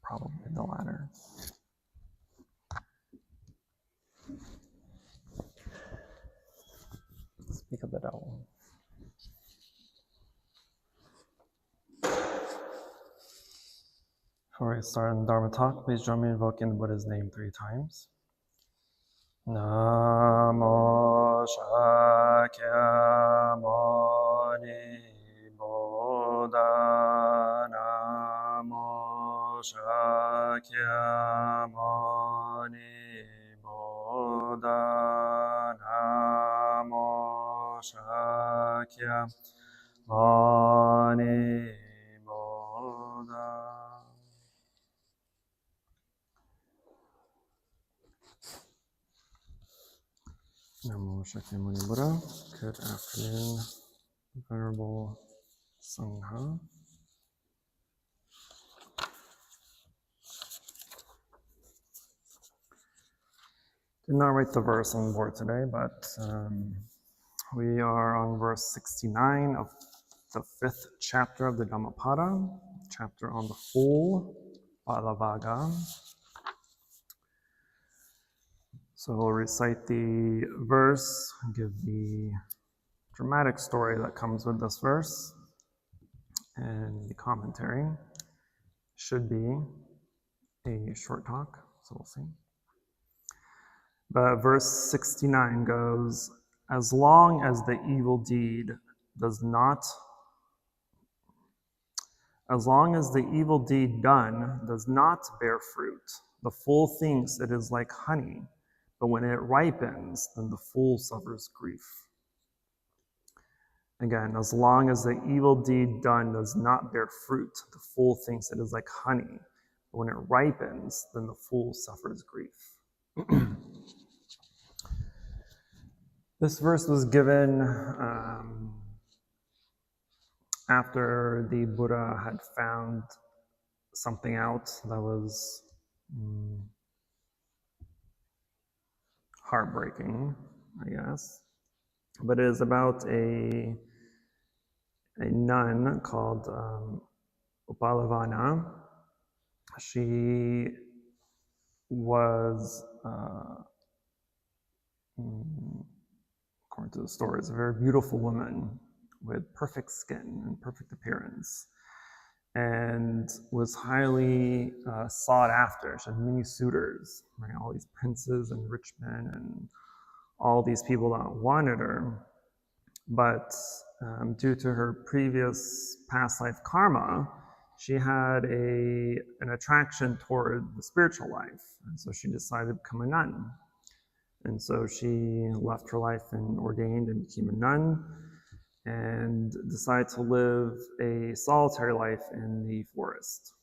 Probably the latter. Speak of the devil. Before we start the Dharma talk, please join me in invoking the Buddha's name 3 times. Namo Shakyamuni Buddha. Namo Shakyamuni Buddha. Namo Shakyamuni Buddha. Namo Shakyamuni Buddha. Good afternoon, Venerable Sangha. Did not write the verse on the board today, but we are on verse 69 of the 5th chapter of the Dhammapada, chapter on the Fool, Balavaga. So we'll recite the verse, give the dramatic story that comes with this verse, and the commentary. Should be a short talk, so we'll see. But verse 69 goes, as long as the evil deed done does not bear fruit, the fool thinks it is like honey, but when it ripens, then the fool suffers grief. Again, as long as the evil deed done does not bear fruit, the fool thinks it is like honey, but when it ripens, then the fool suffers grief. This verse was given after the Buddha had found something out that was heartbreaking, I guess. But it is about a nun called Upalavana. She was, according to the story, is a very beautiful woman with perfect skin and perfect appearance, and was highly sought after. She had many suitors, right? All these princes and rich men and all these people that wanted her. But due to her previous past life karma, she had an attraction toward the spiritual life, and so she decided to become a nun. And so she left her life and ordained and became a nun, and decided to live a solitary life in the forest.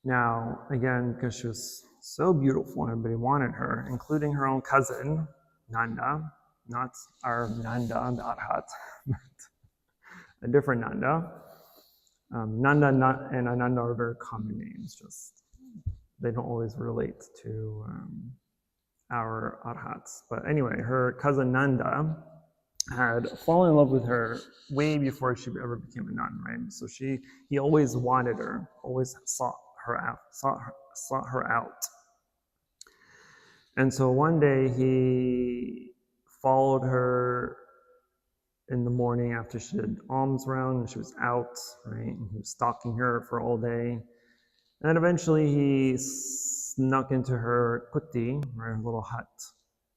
Now, again, because she was so beautiful, everybody wanted her, including her own cousin, Nanda, not our Nanda, the Arhat, but a different Nanda. Nanda and Ananda are very common names, just they don't always relate to our Arhats. But anyway, her cousin Nanda had fallen in love with her way before she ever became a nun, right? So he always wanted her, always sought her out. And so one day he followed her in the morning after she did alms round and she was out, right? And he was stalking her for all day. And then eventually he snuck into her kuti, her little hut,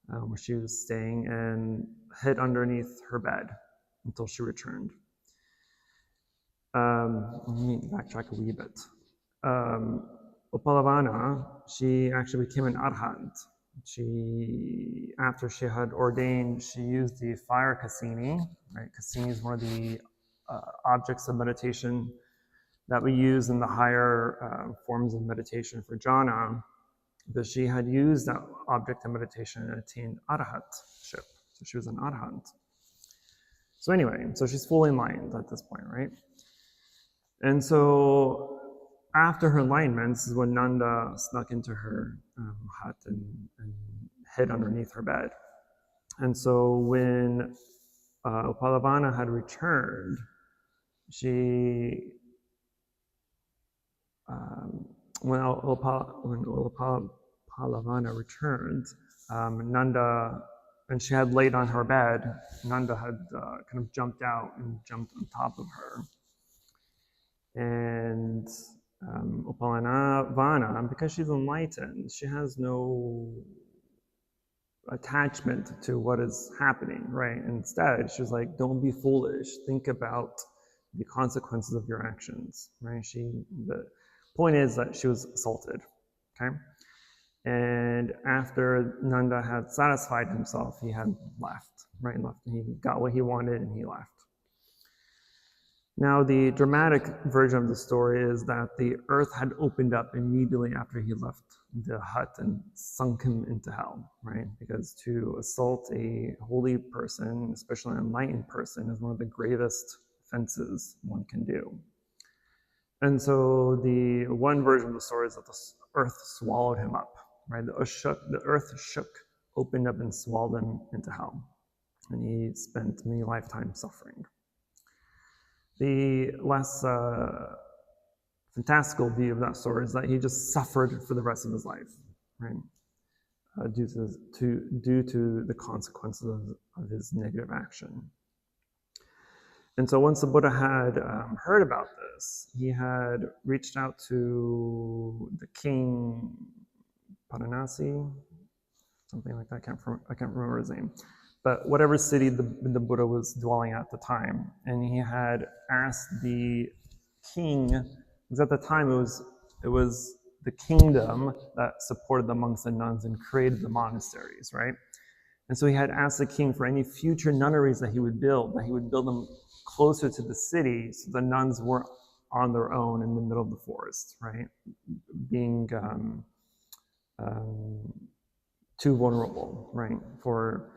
where she was staying, and hid underneath her bed until she returned. Let me backtrack a wee bit. Upalavana, she actually became an arhat. After she had ordained, she used the fire kasini, right? Kasini is one of the objects of meditation that we use in the higher forms of meditation for jhana, because she had used that object of meditation and attained arhatship. So she was an arhat. So anyway, so she's fully enlightened at this point, right? And so after her enlightenment, this is when Nanda snuck into her hut and hid underneath her bed. And so when Upalavana had returned, she when Upalavana returned, Nanda, and she had laid on her bed, Nanda had kind of jumped out and jumped on top of her. And Upalavana, because she's enlightened, she has no attachment to what is happening, right? Instead, she was like, don't be foolish. Think about the consequences of your actions, right? The point is that she was assaulted, okay? And after Nanda had satisfied himself, he had left, right? He got what he wanted and he left. Now, the dramatic version of the story is that the earth had opened up immediately after he left the hut and sunk him into hell, right? Because to assault a holy person, especially an enlightened person, is one of the gravest offenses one can do. And so the one version of the story is that the earth swallowed him up, right? The earth shook, opened up and swallowed him into hell. And he spent many lifetimes suffering. The less fantastical view of that story is that he just suffered for the rest of his life, right? Due to the consequences of his negative action. And so once the Buddha had heard about this, he had reached out to the king Paranasi, something like that. I can't remember his name. But whatever city the Buddha was dwelling at the time. And he had asked the king, because at the time it was the kingdom that supported the monks and nuns and created the monasteries, right? And so he had asked the king for any future nunneries that he would build them closer to the city so the nuns weren't on their own in the middle of the forest, right? Being too vulnerable, right? For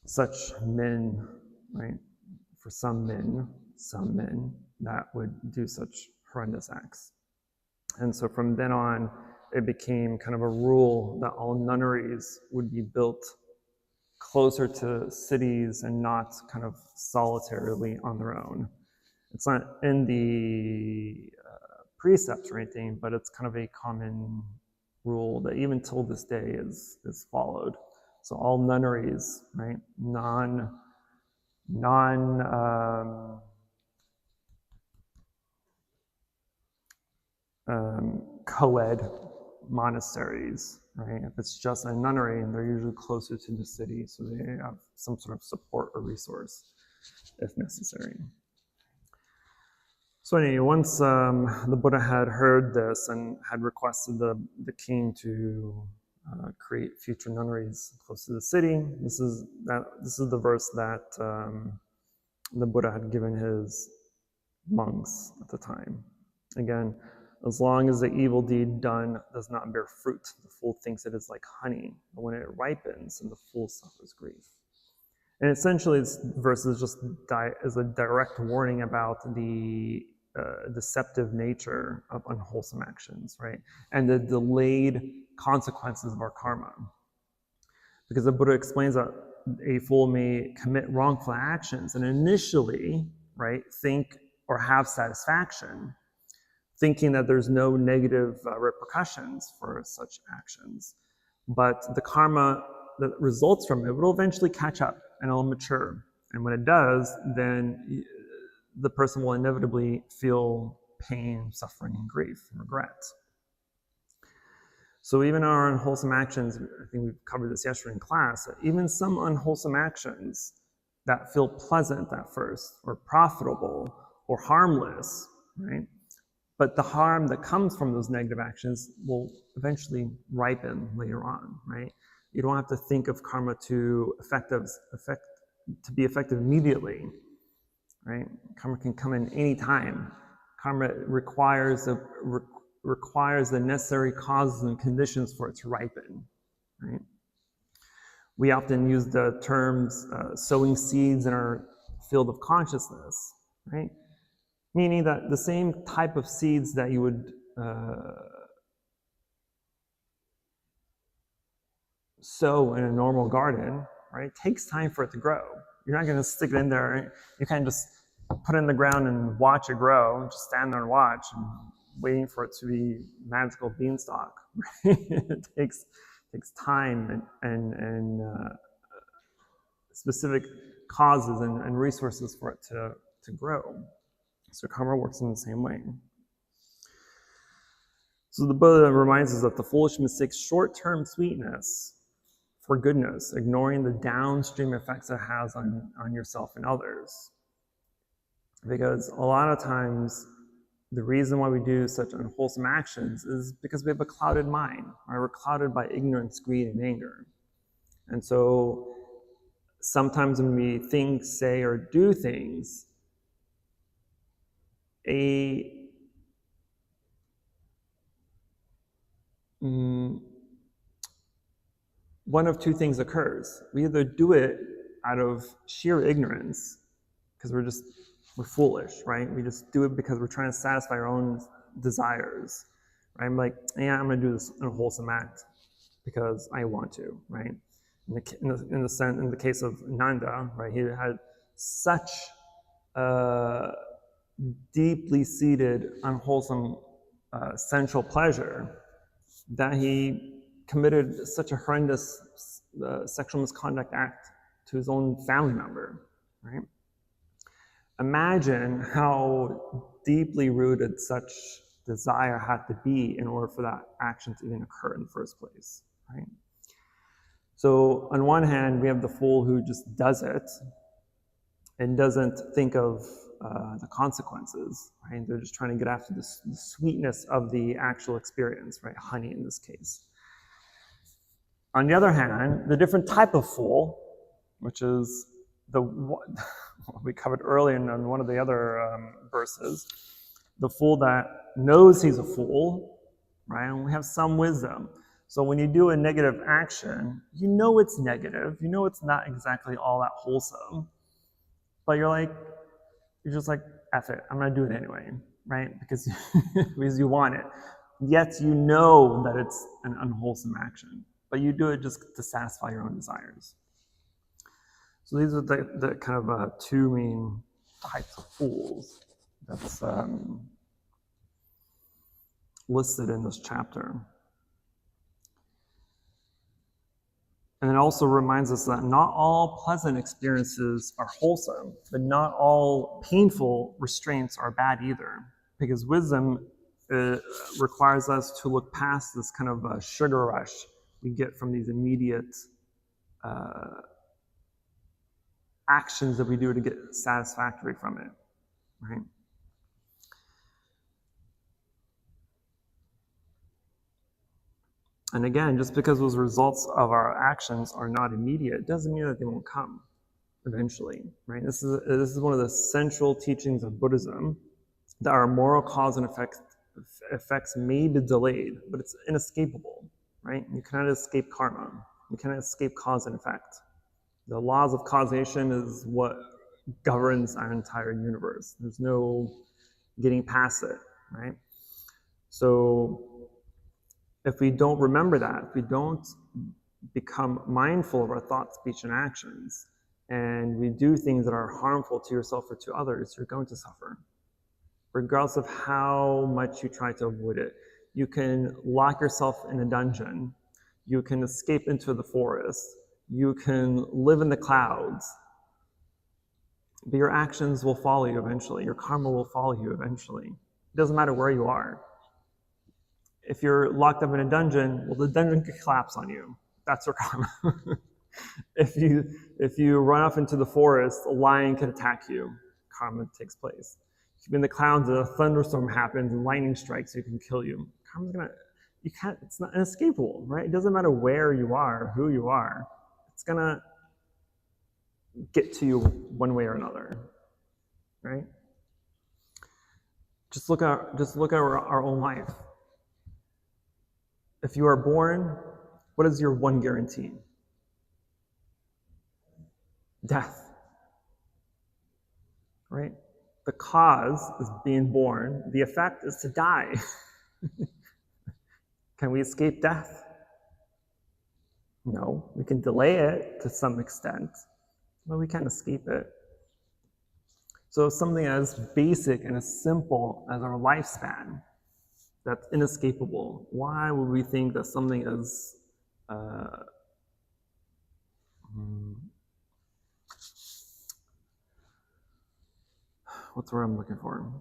such men, right? For some men that would do such horrendous acts. And so from then on, it became kind of a rule that all nunneries would be built closer to cities and not kind of solitarily on their own. It's not in the precepts or anything, but it's kind of a common rule that even till this day is followed. So all nunneries, right, co-ed monasteries, right? If it's just a nunnery, and they're usually closer to the city, so they have some sort of support or resource if necessary. So anyway, once the Buddha had heard this and had requested the king to create future nunneries close to the city, this is the verse that the Buddha had given his monks at the time. Again, as long as the evil deed done does not bear fruit, the fool thinks it is like honey, but when it ripens, and the fool suffers grief. And essentially, this verse is just is a direct warning about the deceptive nature of unwholesome actions, right? And the delayed consequences of our karma. Because the Buddha explains that a fool may commit wrongful actions and initially, right, think or have satisfaction, thinking that there's no negative repercussions for such actions. But the karma that results from it will eventually catch up and it'll mature. And when it does, then the person will inevitably feel pain, suffering, and grief, and regret. So even our unwholesome actions, I think we've covered this yesterday in class, even some unwholesome actions that feel pleasant at first, or profitable, or harmless, right? But the harm that comes from those negative actions will eventually ripen later on, right? You don't have to think of karma to be effective immediately, right? Karma can come in any time. Karma requires the necessary causes and conditions for it to ripen, right? We often use the terms sowing seeds in our field of consciousness, right? Meaning that the same type of seeds that you would sow in a normal garden, right, takes time for it to grow. You're not going to stick it in there. You can't just put it in the ground and watch it grow, just stand there and watch. And waiting for it to be magical beanstalk. It takes time and specific causes and resources for it to grow. So karma works in the same way. So the Buddha reminds us that the foolish mistakes short-term sweetness for goodness, ignoring the downstream effects it has on yourself and others. Because a lot of times, the reason why we do such unwholesome actions is because we have a clouded mind, right? We're clouded by ignorance, greed, and anger. And so sometimes when we think, say, or do things, one of two things occurs. We either do it out of sheer ignorance, because we're foolish, right? We just do it because we're trying to satisfy our own desires, right? I'm like, yeah, I'm going to do this unwholesome act because I want to, right? In the case of Nanda, right? He had such deeply seated, unwholesome sensual pleasure that he committed such a horrendous sexual misconduct act to his own family member, right? Imagine how deeply rooted such desire had to be in order for that action to even occur in the first place, right? So on one hand, we have the fool who just does it and doesn't think of the consequences, right? They're just trying to get after the sweetness of the actual experience, right? Honey in this case. On the other hand, the different type of fool, which is we covered earlier in one of the other verses, the fool that knows he's a fool, right? And we have some wisdom. So when you do a negative action, you know it's negative, you know it's not exactly all that wholesome, but you're just like, F it, I'm gonna do it anyway, right? Because you want it. Yet you know that it's an unwholesome action, but you do it just to satisfy your own desires. So these are the kind of two main types of fools that's listed in this chapter. And it also reminds us that not all pleasant experiences are wholesome, but not all painful restraints are bad either. Because wisdom requires us to look past this kind of sugar rush we get from these immediate actions that we do to get satisfactory from it, right? And again, just because those results of our actions are not immediate, doesn't mean that they won't come eventually, right? This is one of the central teachings of Buddhism, that our moral cause and effects may be delayed, but it's inescapable, right? You cannot escape karma. You cannot escape cause and effect. The laws of causation is what governs our entire universe. There's no getting past it, right? So if we don't remember that, if we don't become mindful of our thoughts, speech, and actions, and we do things that are harmful to yourself or to others, you're going to suffer, regardless of how much you try to avoid it. You can lock yourself in a dungeon. You can escape into the forest. You can live in the clouds. But your actions will follow you eventually. Your karma will follow you eventually. It doesn't matter where you are. If you're locked up in a dungeon, well, the dungeon could collapse on you. That's your karma. If you run off into the forest, a lion could attack you. Karma takes place. If you're in the clouds, a thunderstorm happens and lightning strikes, it can kill you. It's not inescapable, right? It doesn't matter where you are, who you are. It's gonna get to you one way or another, right? Just look at our own life. If you are born, what is your one guarantee? Death, right? The cause is being born. The effect is to die. Can we escape death? No, we can delay it to some extent, but we can't escape it. So something as basic and as simple as our lifespan, that's inescapable. Why would we think that something is what's the word I'm looking for?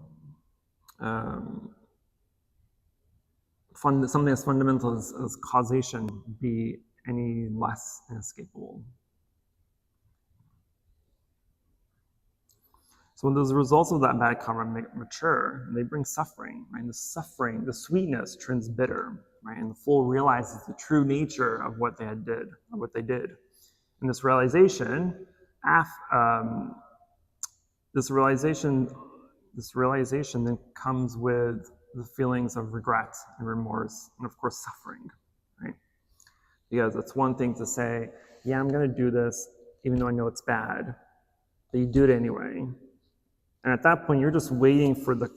Something as fundamental as causation be any less inescapable? So when those results of that bad karma mature, they bring suffering, right? And the suffering, the sweetness turns bitter, right? And the fool realizes the true nature of what they did. And this realization then comes with the feelings of regret and remorse, and of course suffering, right? Because it's one thing to say, yeah, I'm going to do this, even though I know it's bad, but you do it anyway. And at that point, you're just waiting for the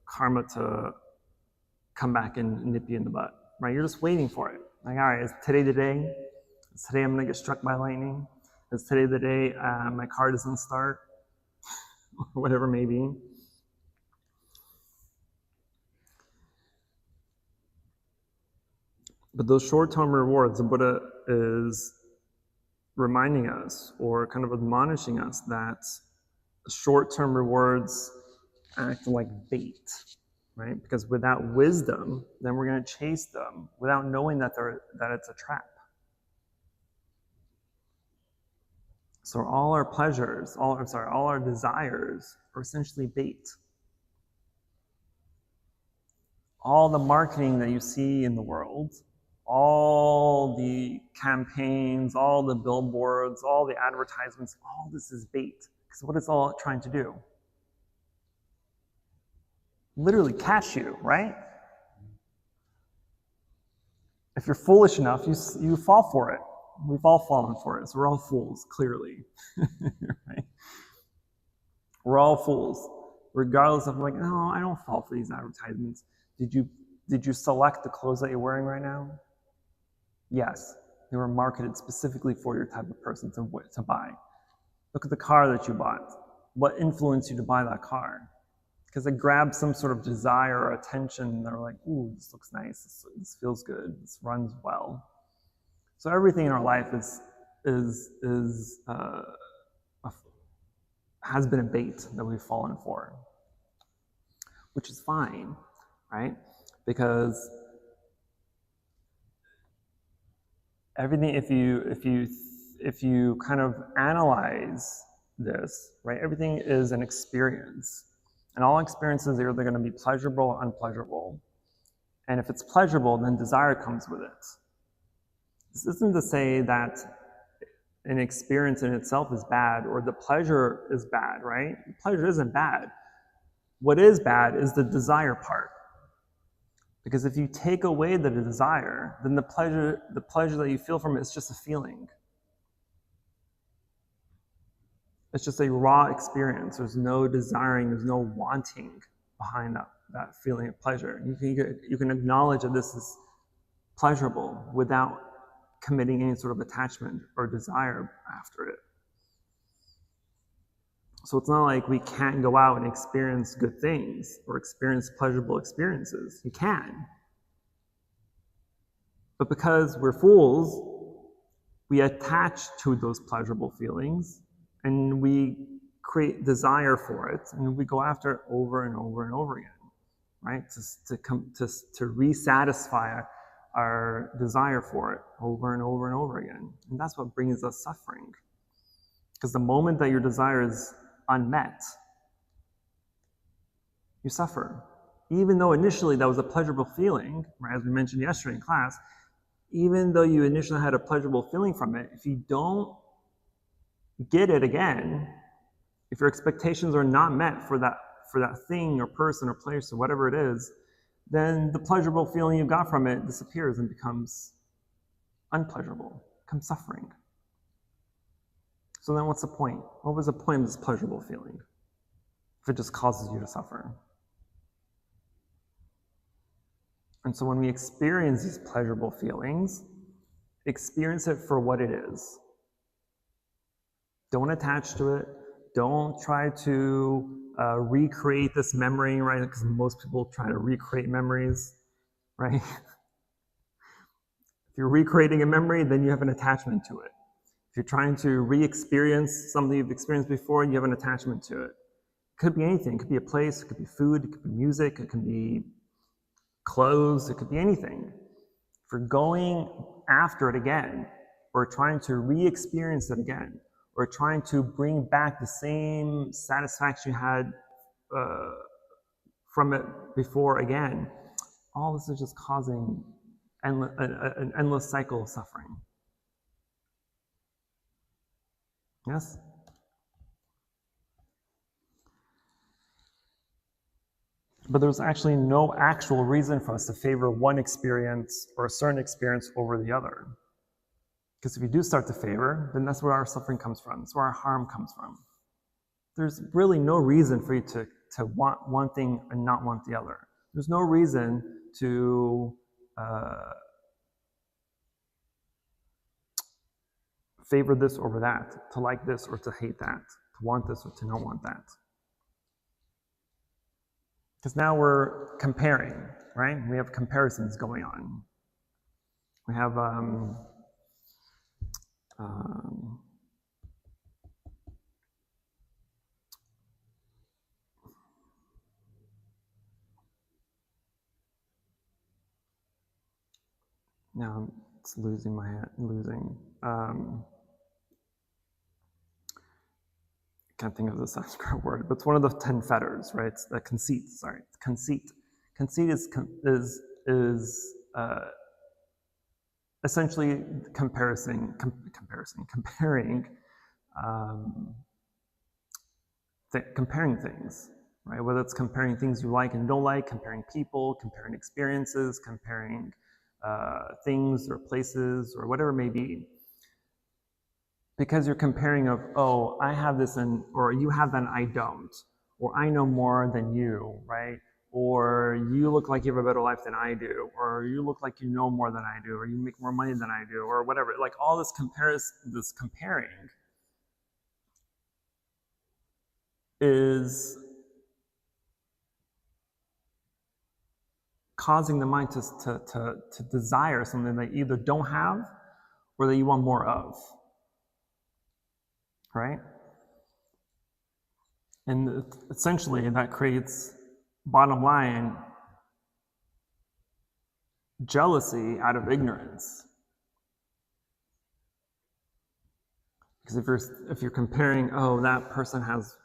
karma to come back and nip you in the butt, right? You're just waiting for it. Like, all right, is today the day? Is today I'm going to get struck by lightning? Is today the day my car doesn't start? Or whatever it may be. But those short-term rewards, the Buddha is reminding us or kind of admonishing us that short-term rewards act like bait, right? Because without wisdom, then we're going to chase them without knowing that it's a trap. So all our pleasures, all our desires are essentially bait. All the marketing that you see in the world, all the campaigns, all the billboards, all the advertisements, all this is bait. Because what it's all trying to do? Literally catch you, right? If you're foolish enough, you fall for it. We've all fallen for it. So we're all fools, clearly. Right? We're all fools. Regardless of like, no, I don't fall for these advertisements. Did you select the clothes that you're wearing right now? Yes. They were marketed specifically for your type of person to buy. Look at the car that you bought. What influenced you to buy that car? Because it grabbed some sort of desire or attention, and they're like, ooh, this looks nice, this feels good, this runs well. So everything in our life has been a bait that we've fallen for, which is fine, right? Because everything, if you kind of analyze this, right, everything is an experience. And all experiences are either going to be pleasurable or unpleasurable. And if it's pleasurable, then desire comes with it. This isn't to say that an experience in itself is bad or the pleasure is bad, right? The pleasure isn't bad. What is bad is the desire part. Because if you take away the desire, then the pleasure that you feel from it is just a feeling. It's just a raw experience. There's no desiring, there's no wanting behind that feeling of pleasure. You can acknowledge that this is pleasurable without committing any sort of attachment or desire after it. So it's not like we can't go out and experience good things or experience pleasurable experiences. You can. But because we're fools, we attach to those pleasurable feelings and we create desire for it, and we go after it over and over and over again, right? To re-satisfy our desire for it over and over and over again. And that's what brings us suffering. Because the moment that your desire is unmet, you suffer. Even though initially that was a pleasurable feeling, right, as we mentioned yesterday in class, even though you initially had a pleasurable feeling from it, if you don't get it again, if your expectations are not met for that thing or person or place or whatever it is, then the pleasurable feeling you got from it disappears and becomes unpleasurable, becomes suffering. So then what's the point? What was the point of this pleasurable feeling if it just causes you to suffer? And so when we experience these pleasurable feelings, experience it for what it is. Don't attach to it. Don't try to recreate this memory, right? Because most people try to recreate memories, right? If you're recreating a memory, then you have an attachment to it. If you're trying to re-experience something you've experienced before, you have an attachment to it. It could be anything. It could be a place, it could be food, it could be music, it could be clothes, it could be anything. If you're going after it again, or trying to re-experience it again, or trying to bring back the same satisfaction you had from it before again, all this is just causing an endless cycle of suffering. Yes? But there's actually no actual reason for us to favor one experience or a certain experience over the other. Because if you do start to favor, then that's where our suffering comes from. That's where our harm comes from. There's really no reason for you to want one thing and not want the other. There's no reason to favor this over that, to like this or to hate that, to want this or to not want that. Because now we're comparing, right? We have comparisons going on. We have now it's losing my head, can't think of the Sanskrit word, but it's one of the 10 fetters, right? It's conceit. Sorry, conceit. Conceit is essentially comparing things, right? Whether it's comparing things you like and don't like, comparing people, comparing experiences, comparing things or places or whatever it may be. Because you're comparing of, oh, I have this and, or you have that and I don't, or I know more than you, right? Or you look like you have a better life than I do, or you look like you know more than I do, or you make more money than I do, or whatever. Like all this comparing is causing the mind to desire something that you either don't have or that you want more of. Right? And essentially that creates, bottom line, jealousy out of ignorance. Because if you're comparing, oh, that person has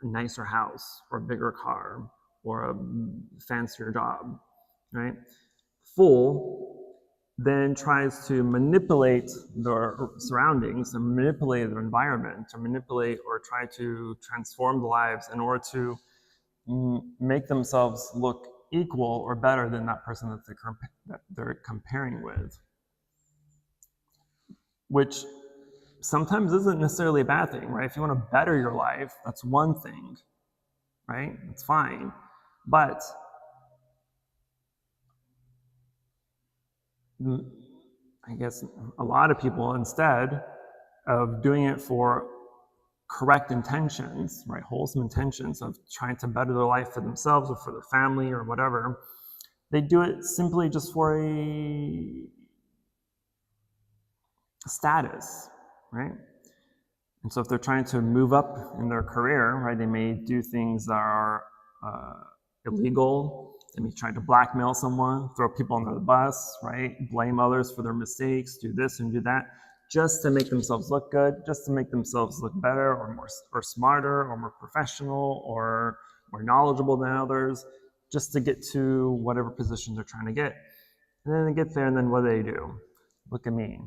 a nicer house or a bigger car or a fancier job, right? Fool then tries to manipulate their surroundings and manipulate their environment or manipulate or try to transform the lives in order to make themselves look equal or better than that person that they're comparing with. Which sometimes isn't necessarily a bad thing, right? If you want to better your life, that's one thing, right? It's fine. But I guess a lot of people, instead of doing it for correct intentions, right, wholesome intentions of trying to better their life for themselves or for their family or whatever, they do it simply just for a status, right? And so if they're trying to move up in their career, right, they may do things that are illegal. They may try to blackmail someone, throw people under the bus, right? Blame others for their mistakes, do this and do that, just to make themselves look good, just to make themselves look better or more or smarter or more professional or more knowledgeable than others, just to get to whatever position they're trying to get. And then they get there, and then what do? Look at me.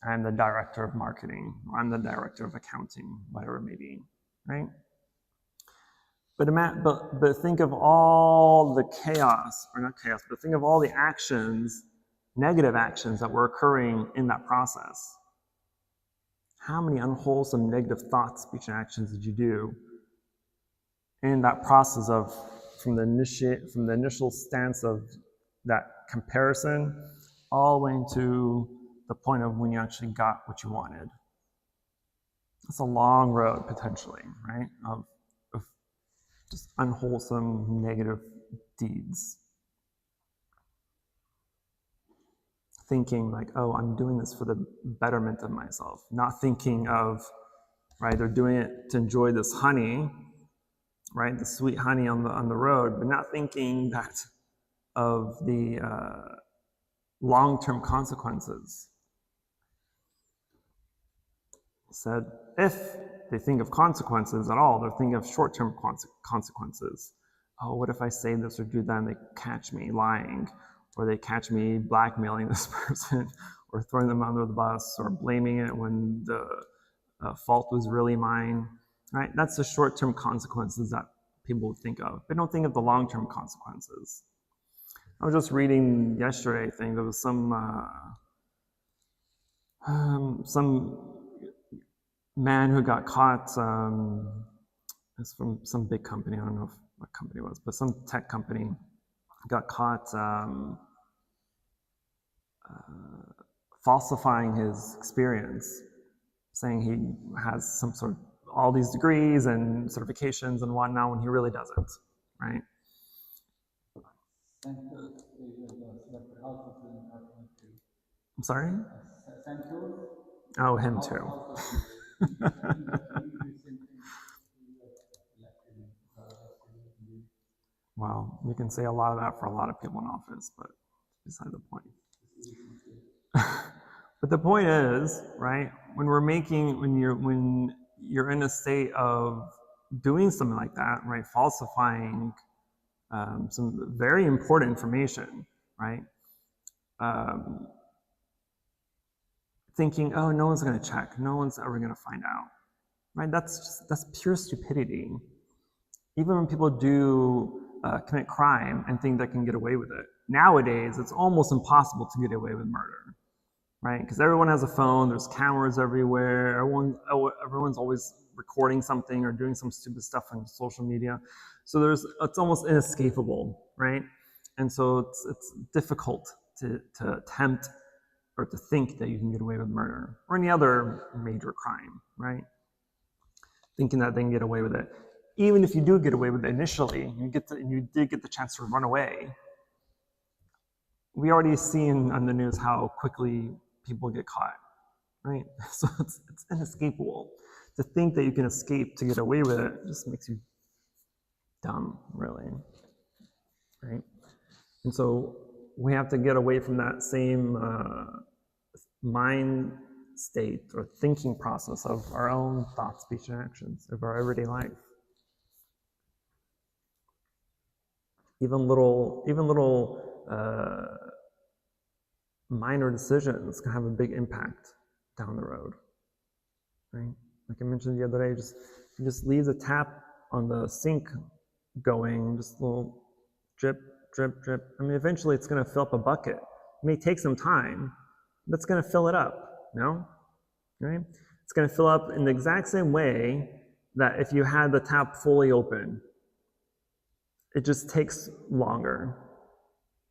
I'm the director of marketing, or I'm the director of accounting, whatever it may be, right? But think of all the chaos, or not chaos, but think of all the actions, negative actions that were occurring in that process. How many unwholesome negative thoughts, speech, and actions did you do in that process of from the initial stance of that comparison all the way into the point of when you actually got what you wanted? That's a long road, potentially, right? Of just unwholesome, negative deeds. Thinking like, oh, I'm doing this for the betterment of myself. Not thinking of, right, they're doing it to enjoy this honey, right, the sweet honey on the road, but not thinking that of the long-term consequences. Said, if they think of consequences at all, they're thinking of short-term consequences. Oh, what if I say this or do that and they catch me lying, or they catch me blackmailing this person, or throwing them under the bus, or blaming it when the fault was really mine, right? That's the short-term consequences that people would think of. They don't think of the long-term consequences. I was just reading yesterday, I think, there was some man who got caught, it's from some big company, I don't know what company it was, but some tech company got caught falsifying his experience, saying he has some sort of all these degrees and certifications and whatnot when he really doesn't, right? I'm sorry? Oh, him too. Well, you can say a lot of that for a lot of people in office, but beside the point. But the point is, right, when you're in a state of doing something like that, right, falsifying some very important information, right, thinking, oh, no one's going to check, no one's ever going to find out, right? That's pure stupidity. Even when people do commit crime and think they can get away with it, nowadays it's almost impossible to get away with murder, right? Because everyone has a phone, there's cameras everywhere, everyone's always recording something or doing some stupid stuff on social media. So it's almost inescapable, right? And so it's difficult to attempt or to think that you can get away with murder or any other major crime, right? Thinking that they can get away with it. Even if you do get away with it initially, you did get the chance to run away. We already seen on the news how quickly people get caught, right? So it's inescapable. To think that you can escape to get away with it just makes you dumb, really, right? And so we have to get away from that same mind state or thinking process of our own thoughts, speech, and actions of our everyday life. Even little minor decisions can have a big impact down the road, right? Like I mentioned the other day, you just leave the tap on the sink going, just a little drip, drip, drip. I mean, eventually it's going to fill up a bucket. It may take some time, but it's going to fill it up, no? Right? It's going to fill up in the exact same way that if you had the tap fully open. It just takes longer,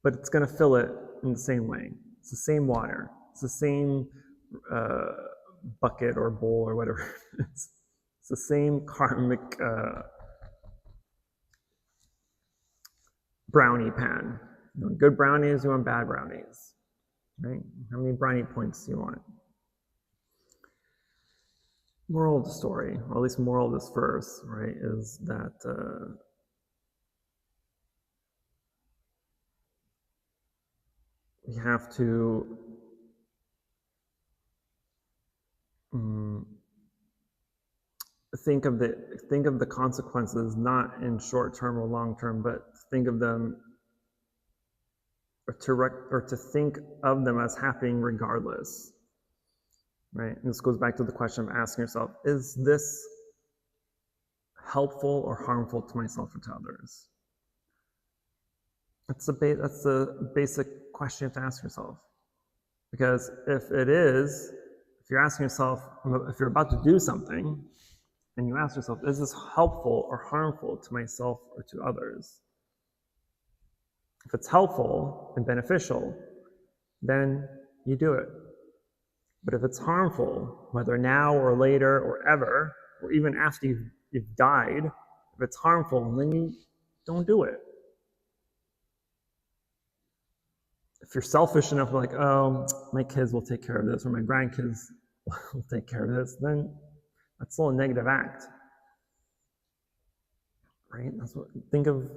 but it's going to fill it in the same way. It's the same water. It's the same bucket or bowl or whatever it is. It's the same karmic brownie pan. You want good brownies, you want bad brownies, right? How many brownie points do you want? Moral of the story, or at least moral of this verse, right, is that we have to think of the consequences not in short term or long term, but think of them or to think of them as happening regardless, right? And this goes back to the question of asking yourself: is this helpful or harmful to myself or to others? That's the basic question you have to ask yourself. Because if it is, if you're asking yourself, if you're about to do something, and you ask yourself, is this helpful or harmful to myself or to others? If it's helpful and beneficial, then you do it. But if it's harmful, whether now or later or ever, or even after you've died, If it's harmful, then you don't do it. If you're selfish enough, like, oh, my kids will take care of this, or my grandkids will take care of this, then that's still a negative act. Right? That's what, think of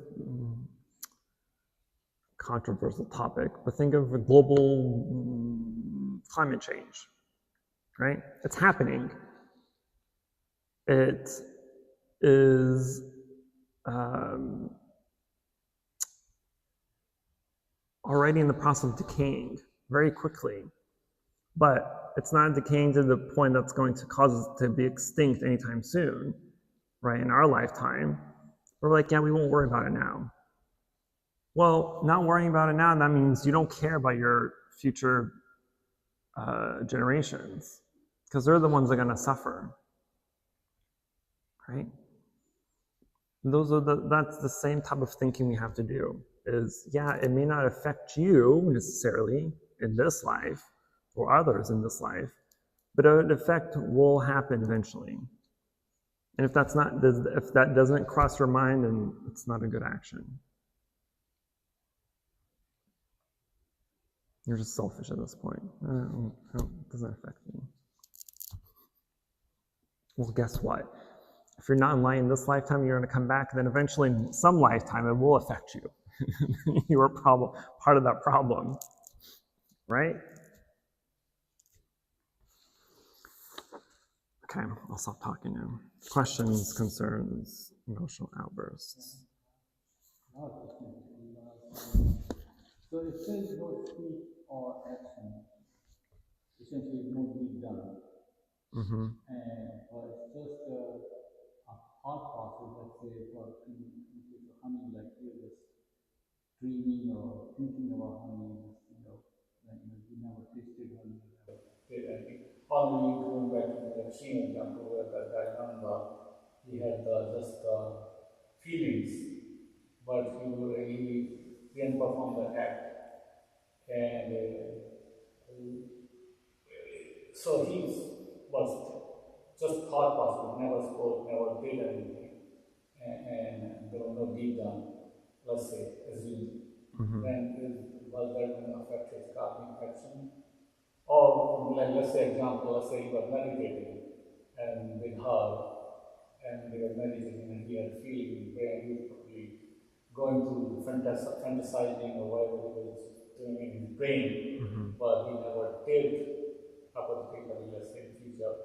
controversial topic, but think of a global climate change, right? It's happening. It is already in the process of decaying very quickly, but it's not decaying to the point that's going to cause us to be extinct anytime soon, right? In our lifetime, we're like, yeah, we won't worry about it now. Well, not worrying about it now, that means you don't care about your future generations, because they're the ones that are going to suffer, right? That's the same type of thinking we have to do. Is, yeah, it may not affect you necessarily in this life or others in this life, but an effect will happen eventually. And if that doesn't cross your mind, then it's not a good action. You're just selfish at this point. It doesn't affect me. Well, guess what? If you're not enlightened this lifetime, you're going to come back, and then eventually in some lifetime it will affect you. You're part of that problem, right? Okay, I'll stop talking now. Questions, concerns, emotional outbursts. So if there is no speech or action, essentially no deed done, but it's just a thought process, let's say, for in case of honey, like you're just dreaming or thinking about honey, like you never tasted honey, never did anything. Or maybe going back to the extreme example where that guy he had just feelings, but he didn't perform the act. And so he was just thought process, never spoke, never did anything, and there was no deed done, let's say, assume. Then was that going to affect his karmic action? Or let's say example, let's say he was meditating and with her, and they were meditating and he had feeling brain, he was probably going through fantasizing or whatever he was doing in his brain, but he never did, hypothetically, let's say in future,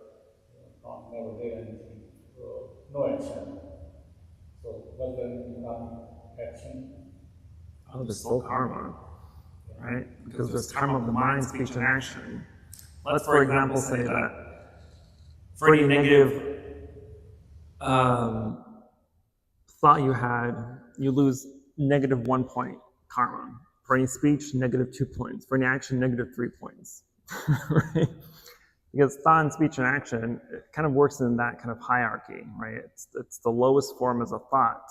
never did anything, no action. So was there any action? Oh, there's still karma, right? Because there's karma of the mind, speech, and action. Let's, for example, say that for any negative thought you had, you lose -1 point karma. For any speech, -2 points. For any action, -3 points. Right? Because thought and speech and action, it kind of works in that kind of hierarchy, right? It's the lowest form as a thought,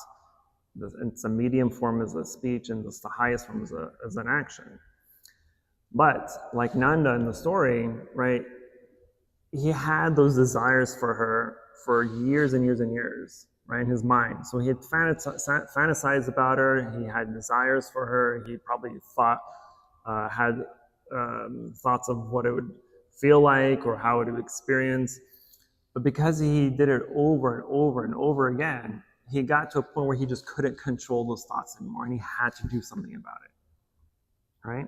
it's a medium form as a speech, and it's the highest form as an action. But like Nanda in the story, right, he had those desires for her for years and years and years, right, in his mind. So he had fantasized about her, he had desires for her, he probably had thoughts of what it would feel like or how it would experience. But because he did it over and over and over again, he got to a point where he just couldn't control those thoughts anymore, and he had to do something about it, right?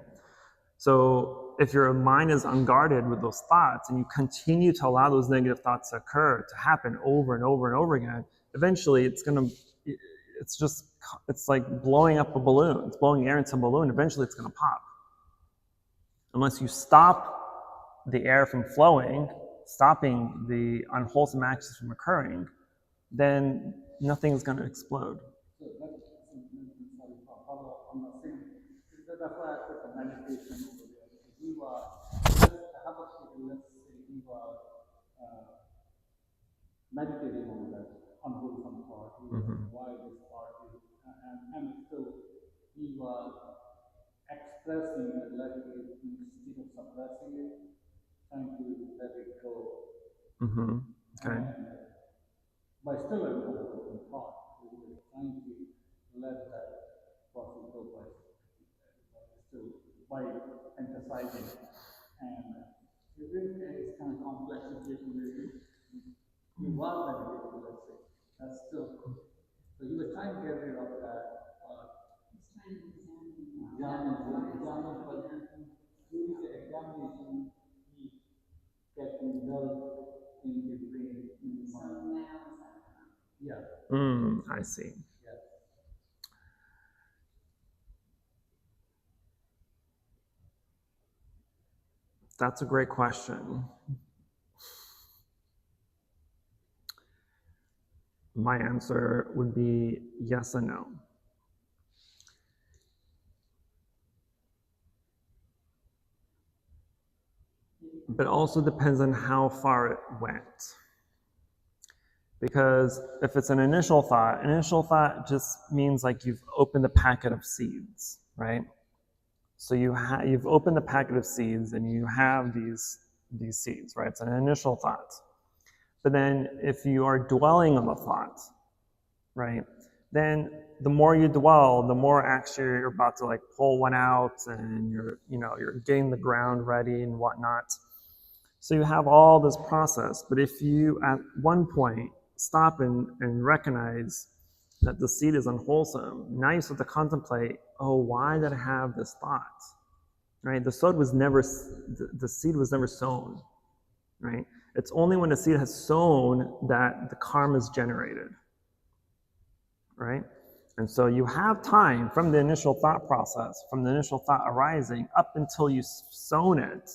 So if your mind is unguarded with those thoughts and you continue to allow those negative thoughts to occur, to happen over and over and over again, eventually it's like blowing up a balloon. It's blowing air into a balloon. Eventually it's going to pop. Unless you stop the air from flowing, stopping the unwholesome actions from occurring, then nothing is going to explode. So sorry for follow up on the same. That's why I put the meditation over there. He was, let's say he was meditating on that unwholesome thought. He was, why this thought is, and still he was expressing it, letting it, instead of suppressing it, trying to let it go. Okay. But still uncomfortable thought. trying to let that process go by emphasizing. And it's kind of complex situation where you was meditating, let's say. That's still. So he was trying to get rid of that. Examine, but during the examination, he kept indulged in his brain, in his mind. Yeah. I see. Yeah. That's a great question. My answer would be yes and no. But also depends on how far it went. Because if it's an initial thought just means like you've opened a packet of seeds, right? So you've opened the packet of seeds and you have these seeds, right? It's an initial thought. But then if you are dwelling on the thought, right, then the more you dwell, the more actually you're about to like pull one out and you're getting the ground ready and whatnot. So you have all this process. But if you at one point stop and recognize that the seed is unwholesome, now you start to contemplate, oh, why did I have this thought? Right? The seed was never sown. Right? It's only when the seed has sown that the karma is generated. Right? And so you have time from the initial thought process, from the initial thought arising, up until you've sown it,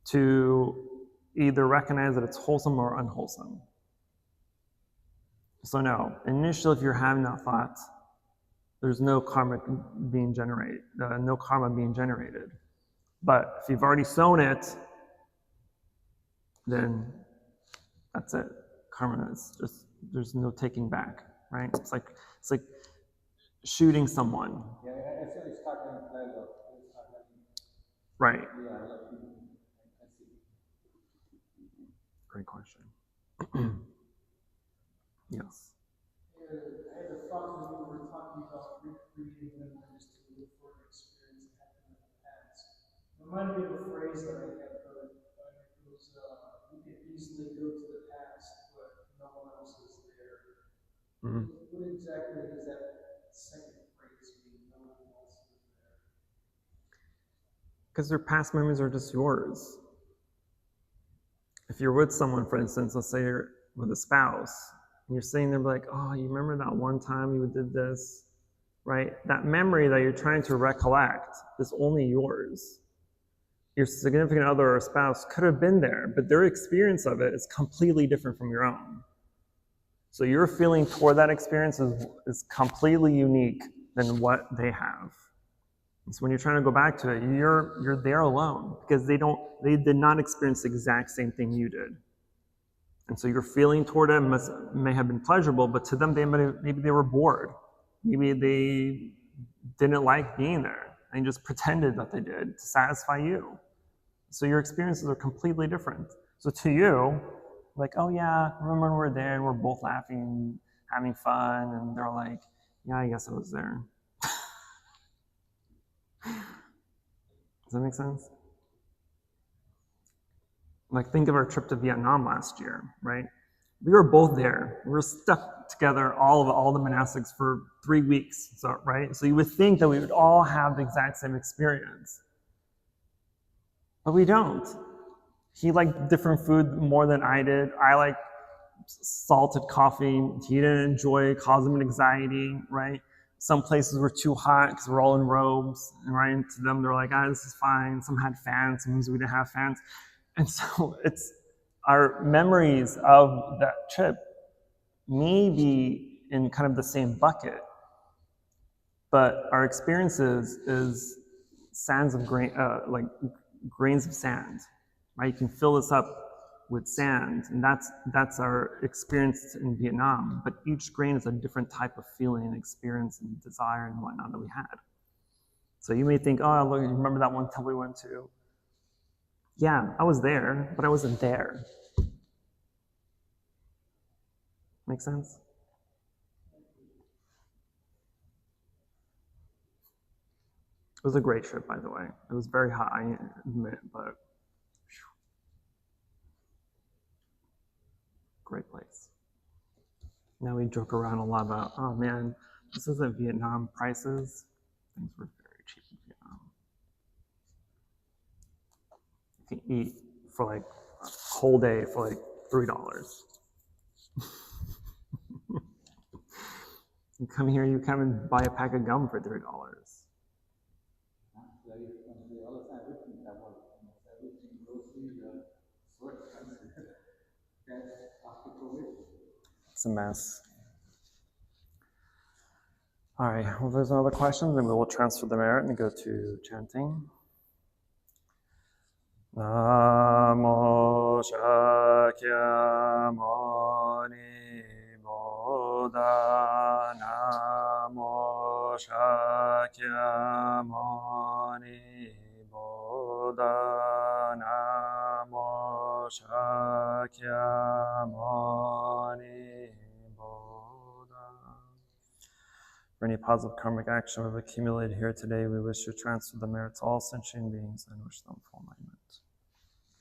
to either recognize that it's wholesome or unwholesome. So no, initially if you're having that thought, there's no karma being generated. But if you've already sown it, then that's it. Karma is just, there's no taking back, right? It's like shooting someone. Yeah, it's starting to play out. Right. Yeah, I see. Great question. Yes. I had a thought when we were talking about recreating memories to live for an experience that happened in the past. It reminded me of a phrase that I had heard. It was, you can easily go to the past, but no one else is there. Mm-hmm. What exactly does that second phrase mean, no one else is there? Because their past memories are just yours. If you're with someone, for instance, let's say you're with a spouse, and you're sitting there like, oh, you remember that one time you did this, right? That memory that you're trying to recollect is only yours. Your significant other or spouse could have been there, but their experience of it is completely different from your own. So your feeling toward that experience is completely unique than what they have. And so when you're trying to go back to it, you're there alone because they did not experience the exact same thing you did. And so your feeling toward it may have been pleasurable, but to them, maybe they were bored. Maybe they didn't like being there and just pretended that they did to satisfy you. So your experiences are completely different. So to you, like, oh yeah, remember when we were there and we're both laughing, having fun, and they're like, yeah, I guess I was there. Does that make sense? Like, think of our trip to Vietnam last year, right? We were both there. We were stuck together, all the monastics, for 3 weeks, so, right? So you would think that we would all have the exact same experience. But we don't. He liked different food more than I did. I like salted coffee. He didn't enjoy it, caused him anxiety, right? Some places were too hot because we're all in robes, and right into them, they're like, this is fine. Some had fans, some we didn't have fans. And so it's our memories of that trip may be in kind of the same bucket, but our experiences is sands of grain, like grains of sand, right? You can fill this up with sand, and that's our experience in Vietnam. But each grain is a different type of feeling and experience and desire and whatnot that we had. So you may think, oh, look, you remember that one time we went to? Yeah, I was there, but I wasn't there. Make sense? It was a great trip, by the way. It was very hot, I admit, but great place. Now we joke around a lot about, oh man, this isn't Vietnam prices. Things were very cheap in Vietnam. You can eat for like a whole day for like $3. You come here, you come and buy a pack of gum for $3. It's a mess. All right, well, if there's no other questions, then we will transfer the merit and go to chanting. Namo Shakyamuni Buddha, Namo Shakyamuni Buddha, Namo Shakyamuni Buddha. For any positive karmic action we've accumulated here today, we wish to transfer the merit to all sentient beings and wish them full enlightenment.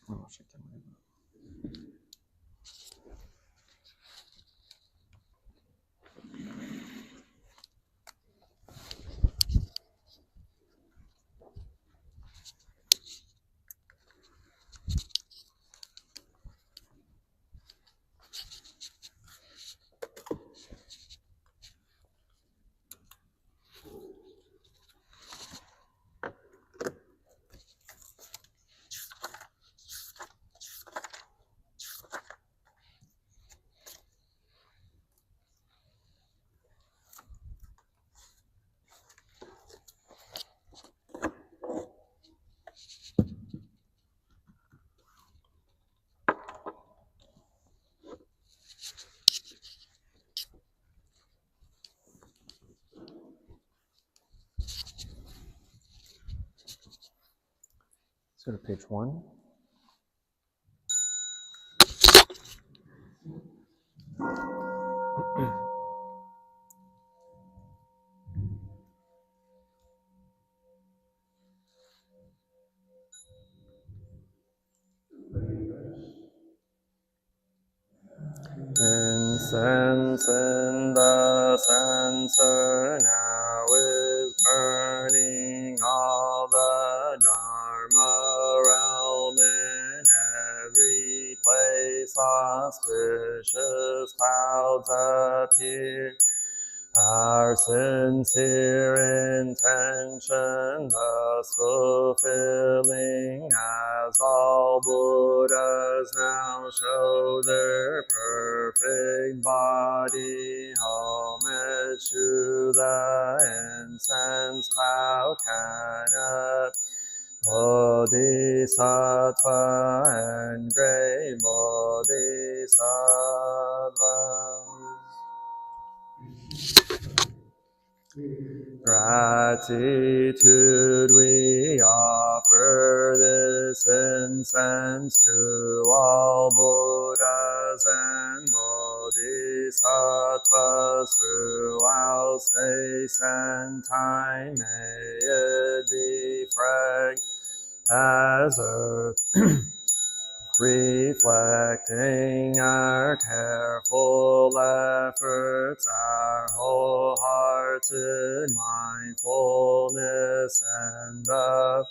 Namo Shakyamuni. Let's go to page 1. Incense in the censer now is burning, all the Dharma realm in every place auspicious clouds appear. Our sincere intention thus fulfilling, as all Buddhas now show their perfect body, homage to the incense cloud canopy, Bodhisattva and great Bodhisattvas. Gratitude we offer this incense to all Buddhas and Bodhisattvas throughout space and time. May it be fragrant as earth, reflecting our careful efforts, our wholehearted mindfulness, and the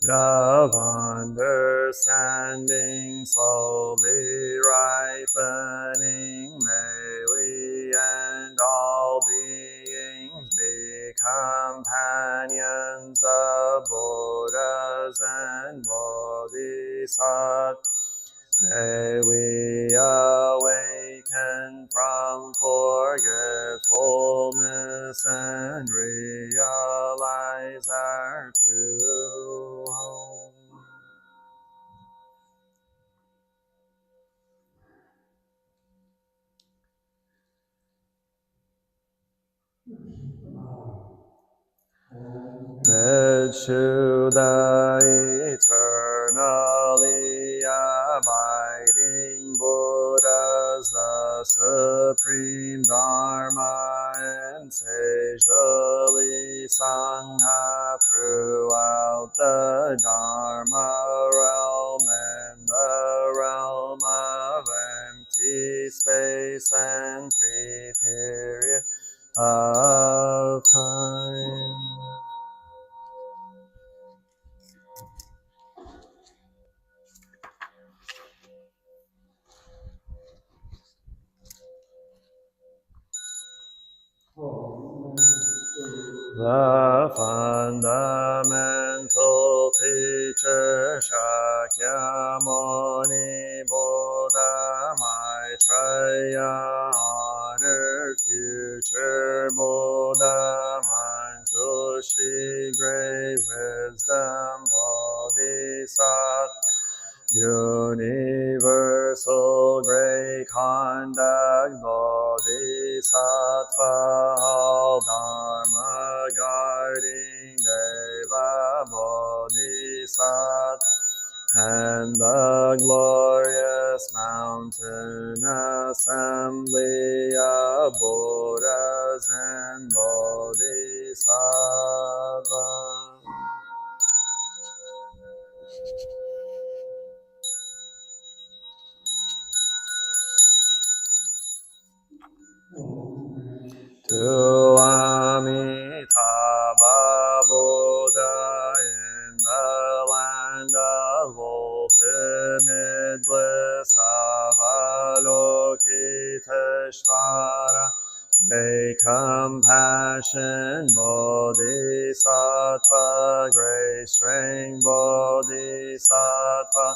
of understanding slowly ripening. May we and all beings be companions of Buddhas and Bodhisattvas. May we awaken from forgetfulness and realize our true home. To the eternally abiding Buddhas, the supreme Dharma and sagely Sangha through Dharma realm and the realm of empty space and pre-period of time. The fundamental teacher Shakyamuni Buddha Maitreya, honored future Buddha Manjushri, great wisdom Bodhisattva, universal great conduct Bodhisattva, all Dharma guarding Deva Bodhisattva, and the glorious mountain assembly of Buddhas and Bodhisattvas. To Amitabha Buddha in the land of ultimate bliss Avalokiteshvara, great compassion Bodhisattva, great strength Bodhisattva,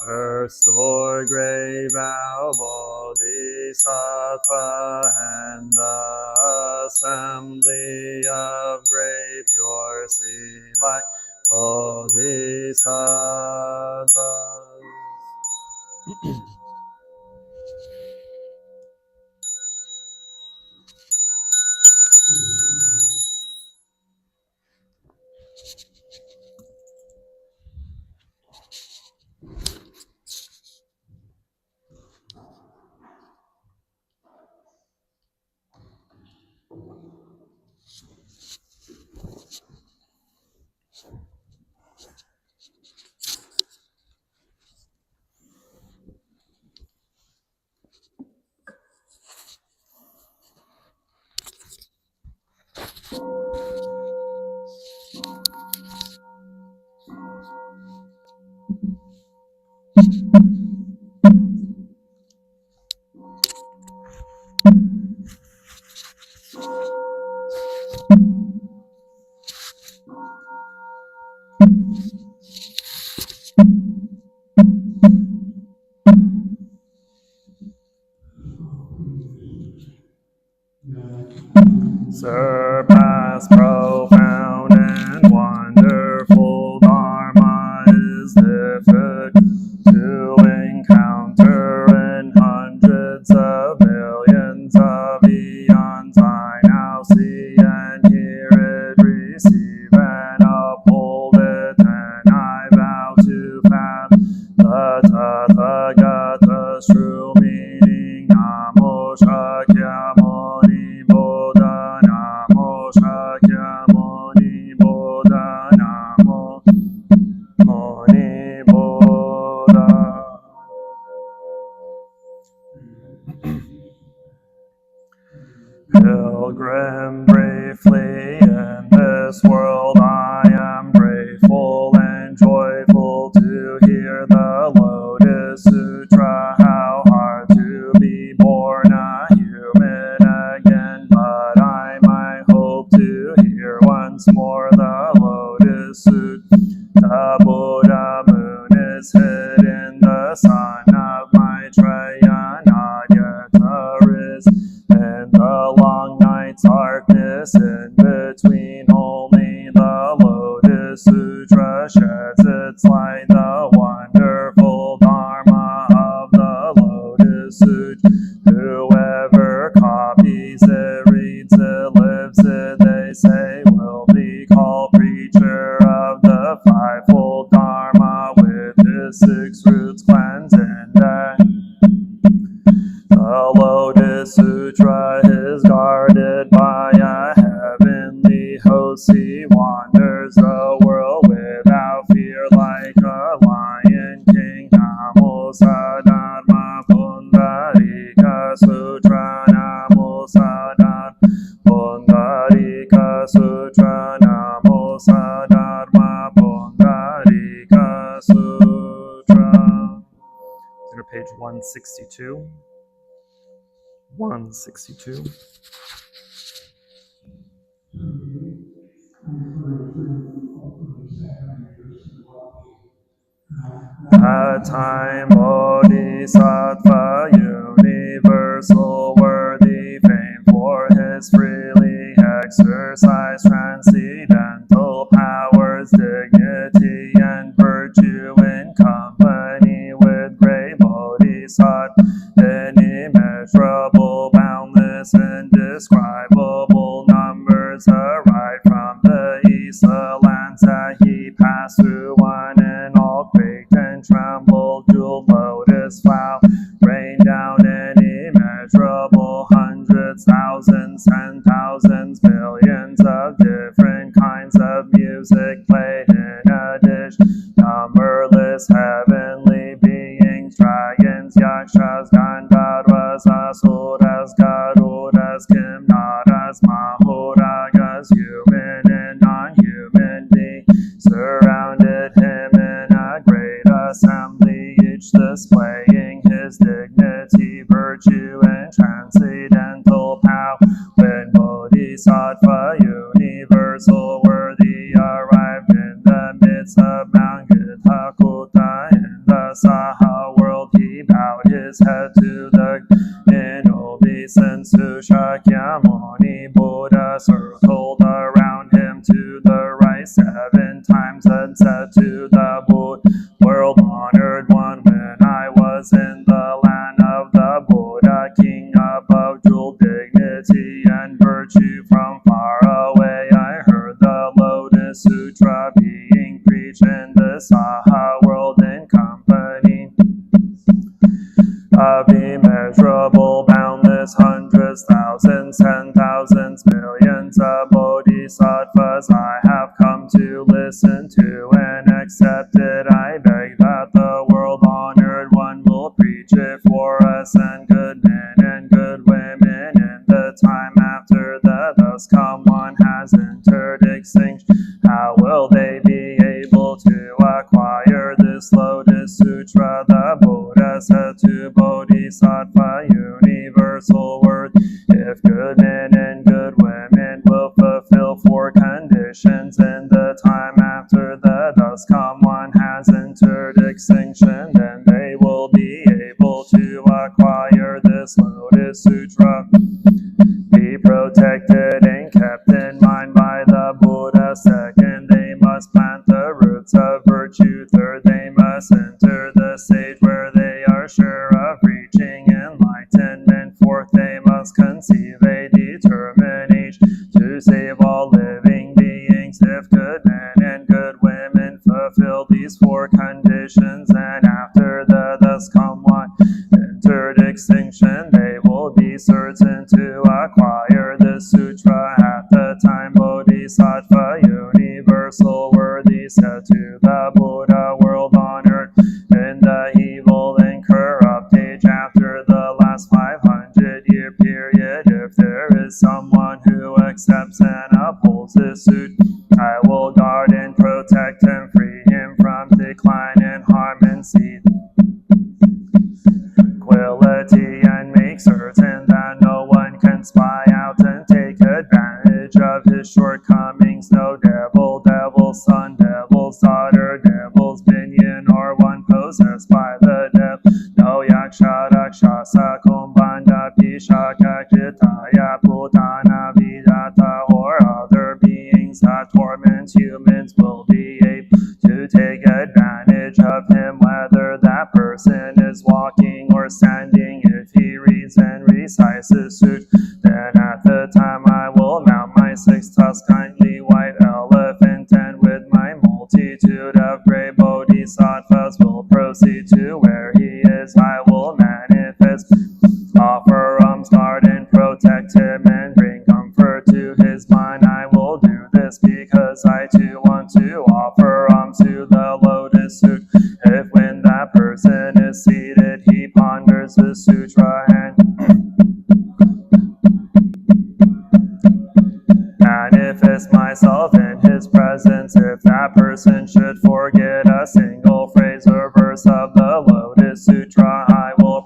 restore great vow Bodhisattva, and the assembly of great pure sea light Bodhisattvas. Surpass profound and wonderful Dharma is difficult to encounter in hundreds of millions of eons. I now see and hear it, receive and uphold it, and I vow to fathom the Tathagata's true meaning. Namo Shakyamuni Buddha, Namo Shakyamuni Buddha, Namo Muni Buddha. Pilgrim, briefly in this world I am grateful and joyful to hear the Lotus Sutra. How hard to be born a human again, but I might hope to hear once more the Lotus Sutra. The Buddha moon is hid in the sun of Maitreya, not yet arisen in the long night's darkness. In between only the Lotus Sutra sheds its light, the wonderful Dharma of the Lotus Sutra. Whoever copies it, reads it, lives it, they say will be called preacher of the fivefold Dharma, with his 6 roots cleansed in death. The Lotus Sutra is guarded by a heavenly host. He wanders the world without fear 162. 162. That time Bodhisattva, universal worthy fame for his freely exercised transcendental powers, dignity and virtue in company with great Bodhisattva, immeasurable, boundless, indescribable numbers arrived from the east, the lands that he passed through, one and all quaked and trembled, jeweled lotus flower rained down in immeasurable hundreds, thousands, 10,000s, billions of different kinds of music played in a dish, numberless heavenly beings, dragons, yakshas, gandharvas, asuras, garudas, kimnaras, mahoragas, human and non-human beings surrounded him in a great assembly, each displaying his dignity, virtue, and transcendental power. When Bodhisattva, universal worthy, arrived in the midst of Mount Gitakuta in the Saha world, he bowed his head to the in obeisance to Shakyamuni. Buddha circled around him to the right 7 times and said to the Buddha, world honored one, when I was in the land of the Buddha, king above jeweled dignity and virtue, from far away I heard the Lotus Sutra being preached in the Saha world in company of immeasurable, boundless hundreds, thousands, 10,000s, millions of bodhisattvas I have come to listen to and accept it. I beg that the world-honored one will preach it for us, and good men and good women in the time after the thus come one has entered extinction. How will they be able to acquire this Lotus Sutra? The Buddha said to Bodhisattva, universal word, if good men and good women will fulfill 4 conditions in the time after the thus come one has entered extinction, then they will be able to acquire this Lotus Sutra. Be protected and kept in mind by the Buddha. 2nd, they must plant the roots of virtue. 3rd, they must enter the stage where they are sure of reaching enlightenment. 4th, they must conceive a determination to save all living beings. If good men and good women fulfill these 4 conditions, and after the thus come one entered extinction, they will be certain to acquire this sutra. At the time Bodhisattva, universal worthy, said to the Buddha, world honored, in the evil and corrupt age after the last 500-year period, if there is someone who accepts and upholds this suit, I will guard and protect him, free him from decline and harm and seed tranquility, and make certain that no one can spy out and take advantage of his shortcomings. No devil, devil's son, devil's daughter, devil's minion, or one possessed by the devil. No yaksha, rakshasa, kumbhanda, pishaka, kitaya, putana, vidata, or other beings that torment humans will be able to take advantage of him, whether that person is walking or standing. If he reads and recites his suit, then at the time I will mount my 6-tusked kindly white elephant, and with my multitude of great bodhisattvas will proceed to where he is. I will manifest, offer alms, guard and protect him, and bring comfort to his mind. I will do this because I too want to offer alms to the Lotus Sutra. If when that person is seated, he ponders the sutra and manifest myself in his presence. If that person should forget a single phrase or verse of the Lotus Sutra, I will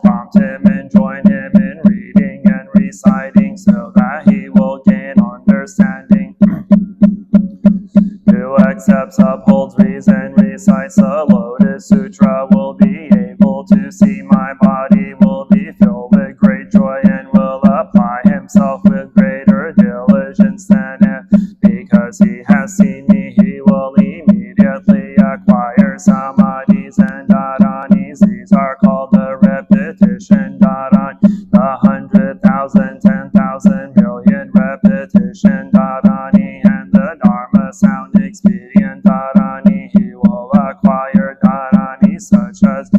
precepts, upholds reason, recites the Lotus Sutra, will be able to see my body, will be filled with great joy, and will apply himself with greater diligence than if, because he has seen me, he will immediately acquire samadhis and dharanis. These are called the repetition dharan, the 100,000, 10,000, million repetition dharani, and the Dharma sound expedient dharani. He will acquire dharani such as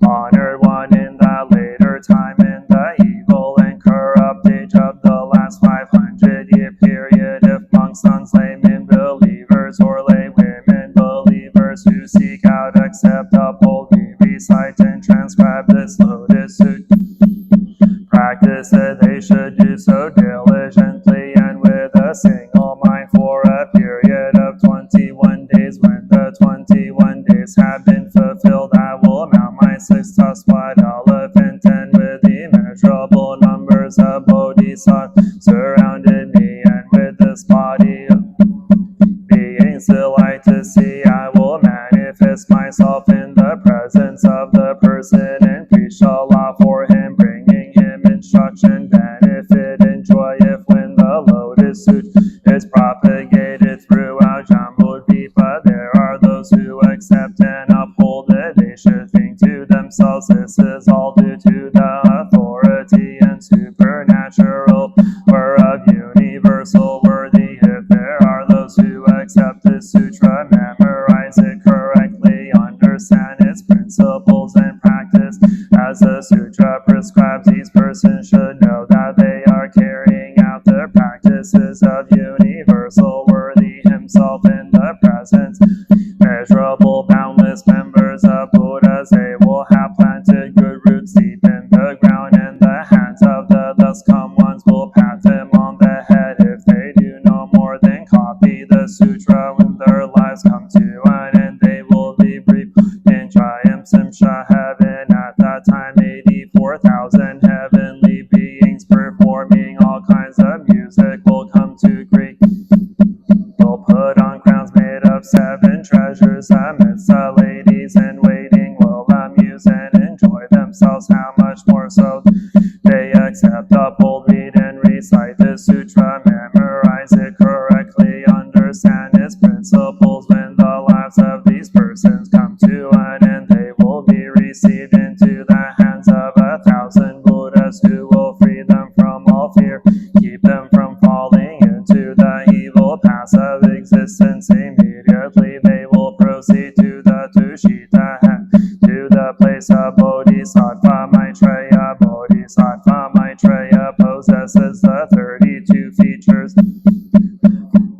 honored one in the later time, in the evil and corrupt age of the last 500-year period. If monks, nuns, laymen, believers, or lay women believers who seek out, accept, uphold, recite, and transcribe this Lotus Sutra, practice it, they should do so diligently and with a single mind for a period of 21 days. When the 21 days have been fulfilled, I will mount my 6-tusked elephant, and with immeasurable numbers of bodhisattvas surrounded me, and with this body of beings delight to see, I will manifest myself in the presence of the person and preach Allah for him, bringing him instruction, benefit, and joy. If when the Lotus Sutra is propagated throughout Jambudvipa, there are those who accept and uphold it, they should think to themselves, this is all due to the authority and supernatural power of universal worthy. If there are those who accept the sutra, memorize it correctly, understand its principles, and practice as the sutra prescribes, these persons should know that they are carrying out the practices of universal worthy himself in the presence. Measurable, boundless members of Buddhas, they will have planted good roots deep in the ground, and the hands of the thus come ones will pat them on the head if they do no more than copy the sutra. When their lives come to an end, they will be briefed in Triumph Simsha heaven. At that time, 84,000 heavenly beings performing all kinds of music will come to greet. They'll put on crowns made of 7 treasures amidst the ladies in waiting, will amuse and enjoy themselves. How much more so they accept, uphold, read, and recite the sutra, memorize it correctly, understand its principles. When the lives of these persons come to an end, they will be received into the hands of 1,000 Buddhas who will free them from all fear, keep them from falling into the evil paths of existence. Immediately they will proceed to the Tushita, to the place of Bodhisattva Maitreya. Bodhisattva Maitreya possesses the 32 features.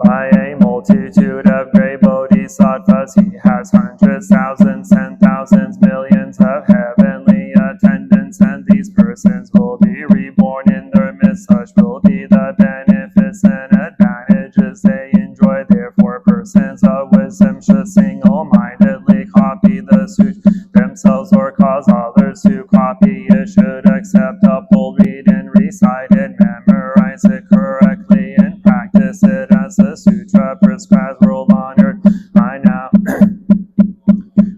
By a multitude of great bodhisattvas, he has hundreds, thousands, 10,000s, millions of heavenly attendants, and these persons will be reborn in their midst. Such will be the benefits and advantages they enjoy. Therefore, persons of wisdom should single-mindedly copy the sutra themselves, or cause others to copy it. Should accept, uphold, read, and recite it, memorize it correctly, and practice it as the sutra prescribes. World honored, I now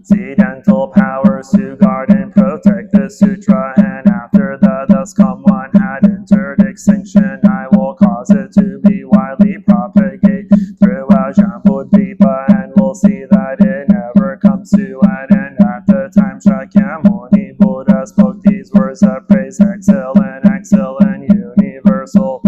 see dental powers to guard and protect the sutra, and after the thus come one had entered extinction, I will cause it to be widely propagated throughout Jambudvipa, and will see that it never comes to an end. At the time Shakyamuni Buddha spoke these words of praise, excellent, excellent, universal.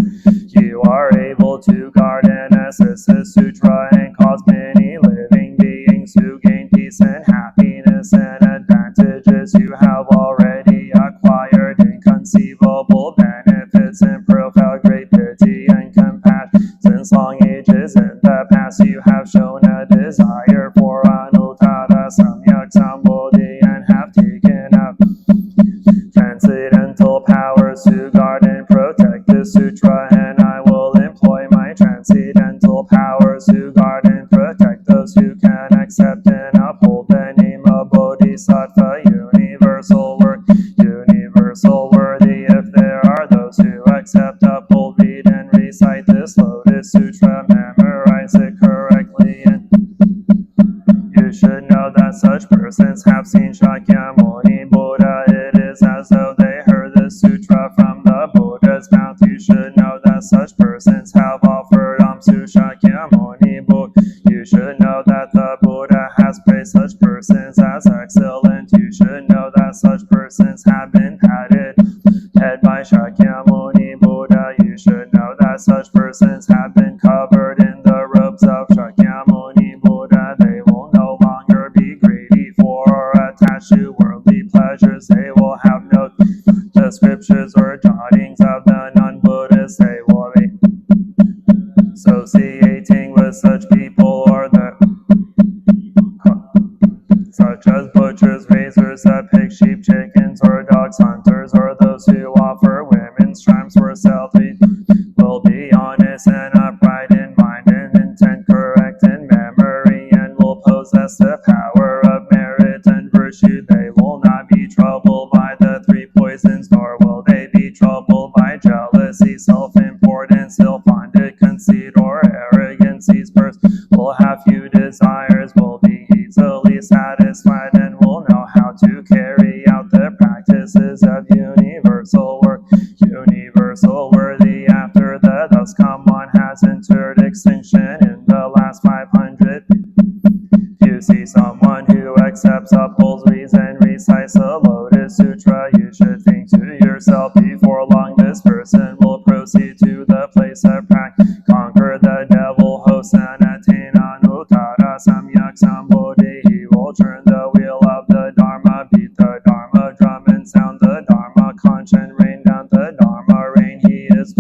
You are able to guard and assist the sutra, and cause many living beings to gain peace and happiness and advantages. You have already acquired inconceivable benefits and profound great pity and compassion. Since long ages in the past, you have shown a desire for Anuttara Samyak Sambodhi, and have taken up transcendental powers to guard and protect the sutra, and I will employ my transcendental powers to that such persons have seen Shakyamuni Buddha. It is as though they heard the sutra from the Buddha's mouth. You should know that such persons have offered alms to Shakyamuni Buddha. You should know that the Buddha has praised such persons as excellent. You should know that such persons have been patted head by Shakyamuni Buddha. You should know that such persons have been covered in the robes of Shakyamuni Buddha. They will no longer be greedy for or attached to worldly pleasures. They will have no descriptions or jottings of the non-Buddhists. They will be associating with such people or such as butchers, raisers that pick sheep, chickens, or dogs, hunters, or those who offer women's charms for sale. Will be honest and upright in mind and intent, correct in memory, and will possess the power of merit and virtue. They will not be troubled by the three poisons, nor will they be troubled by jealousy, self-importance, ill-funded conceit, or arrogance. These persons will have few desires, will be easily satisfied, and will know how to carry out the practices of universal work. Universal worthy after the thus come one has entered extinction in the last 500. If you see someone who accepts, upholds, reads, and recites the Lotus Sutra, you should think to yourself, before long this person will proceed to the place of practice, conquer the devil host, and attain Anuttara Samyak Sambodhi. He will turn the wheel of the Dharma, beat the Dharma drum, and sound the Dharma conch, and rain down the Dharma rain. He is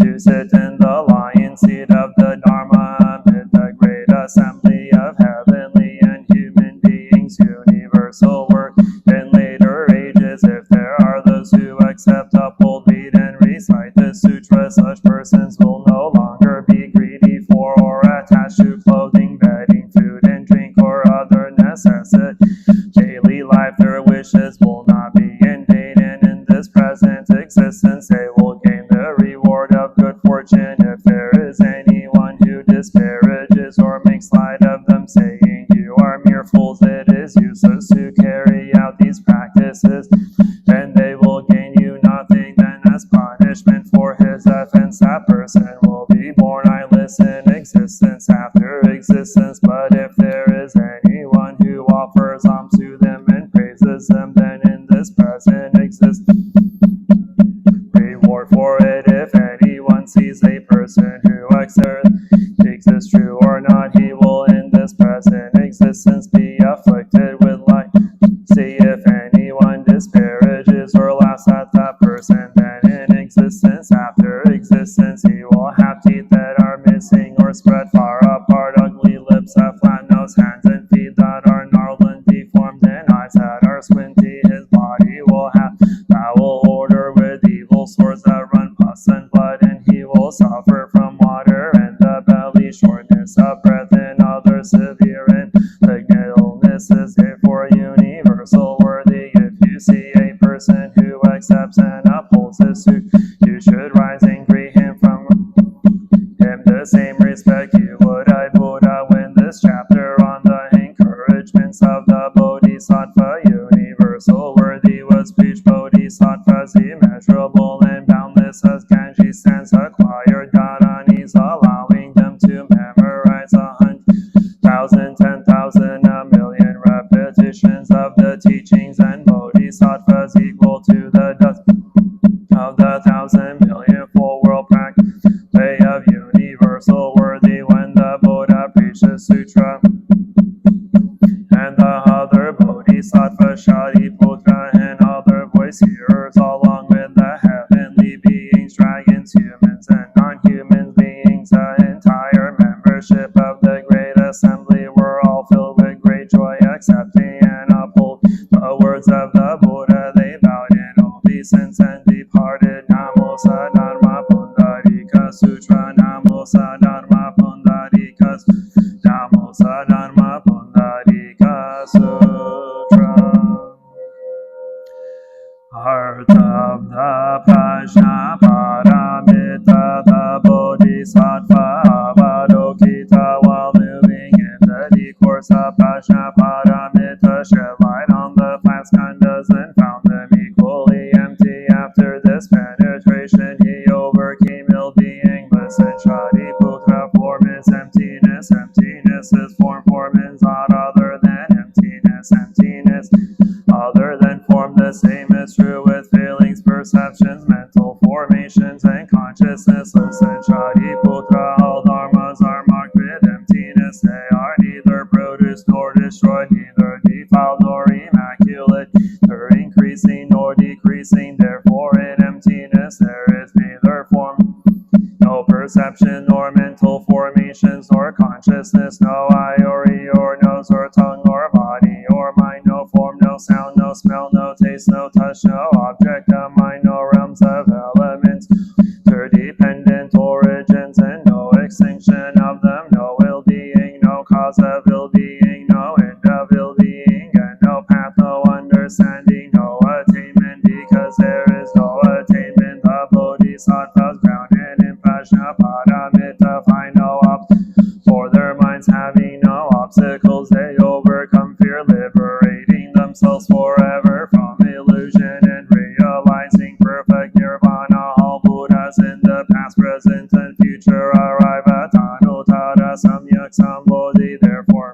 to sit in the lion seat of the Dharma amid the great assembly of heavenly and human beings. Universal work in later ages. If there are those who accept, uphold, read, and recite the sutra, such persons will no longer be greedy for or attached to clothing, bedding, food, and drink, or other necessity. Daily life, their wishes will not be in vain, and in this present existence they will gain the reward of good fortune. If there is anyone who disparages or makes light of them, saying, "You are mere fools," it is useless to carry out these practices, and they will gain you nothing. Then as punishment for his offense, that person will be born eyeless in existence after existence. But if there is anyone who offers alms to them and praises them, then in this present existence reward for it. If anyone sees a person who accepts is true or not, he will in this present existence be afflicted with life. See, if anyone disparages or laughs at that person, then in existence after existence he will have teeth that are missing or spread far apart, ugly lips, a flat nose, hands and feet that are gnarled and deformed, and eyes that are squinty. His body will have foul odor with evil sores that run pus and blood, and he will suffer from water and the belly, shortness of breath, and other severe and malignant illnesses. Therefore, universal worthy, if you see a person who accepts and upholds this suit, you should rise and greet him from him the same respect you would a Buddha. When this chapter on the encouragements of the Bodhisattva universal worthy was preached, Bodhisattvas immeasurable and boundless as Ganges stands acquired Dharanis, allowing them to memorize 100,000, 10,000, a million repetitions of the teachings, and Bodhisattvas equal to the dust of the 1,000 million full world practice way of universal worthy. When the Buddha preached the sutra, and the other Bodhisattvas, Shariputra, and other voice hearers, along with the heavenly beings, dragons, humans, and non-human beings, the entire membership of the great assembly were all filled with great joy, accepting and uphold the words of the Buddha. They bowed in obeisance and departed. Namo sa Dharma Pundarika Sutra, Namo sa Dharma Pundarika Sutra, Namo sa Dharma Pundarika Sutra. Artha of the Prajna Paramita, the Bodhisattva Avalokita, while moving in the course of Prajna Paramita, destroyed, neither defiled nor immaculate, nor increasing nor decreasing. Therefore in emptiness there is neither form, no perception nor mental formations, nor consciousness, no eye or ear or nose or tongue or body or mind, no form, no sound, no smell, no taste, no touch, no object of mind, no realms of elements, interdependent origins, and no extinction of them, no ill-being, no cause of ill-being, no end of ill-being, and no path, no understanding, no attainment, because there is no attainment. The Bodhisattvas grounded in Prajnaparamita find no for their minds having no obstacles, they overcome fear, liberating themselves forever from illusion and realizing perfect nirvana. All Buddhas in the past, present, and future arrive at Anuttara Samyak Sambodhi. Therefore,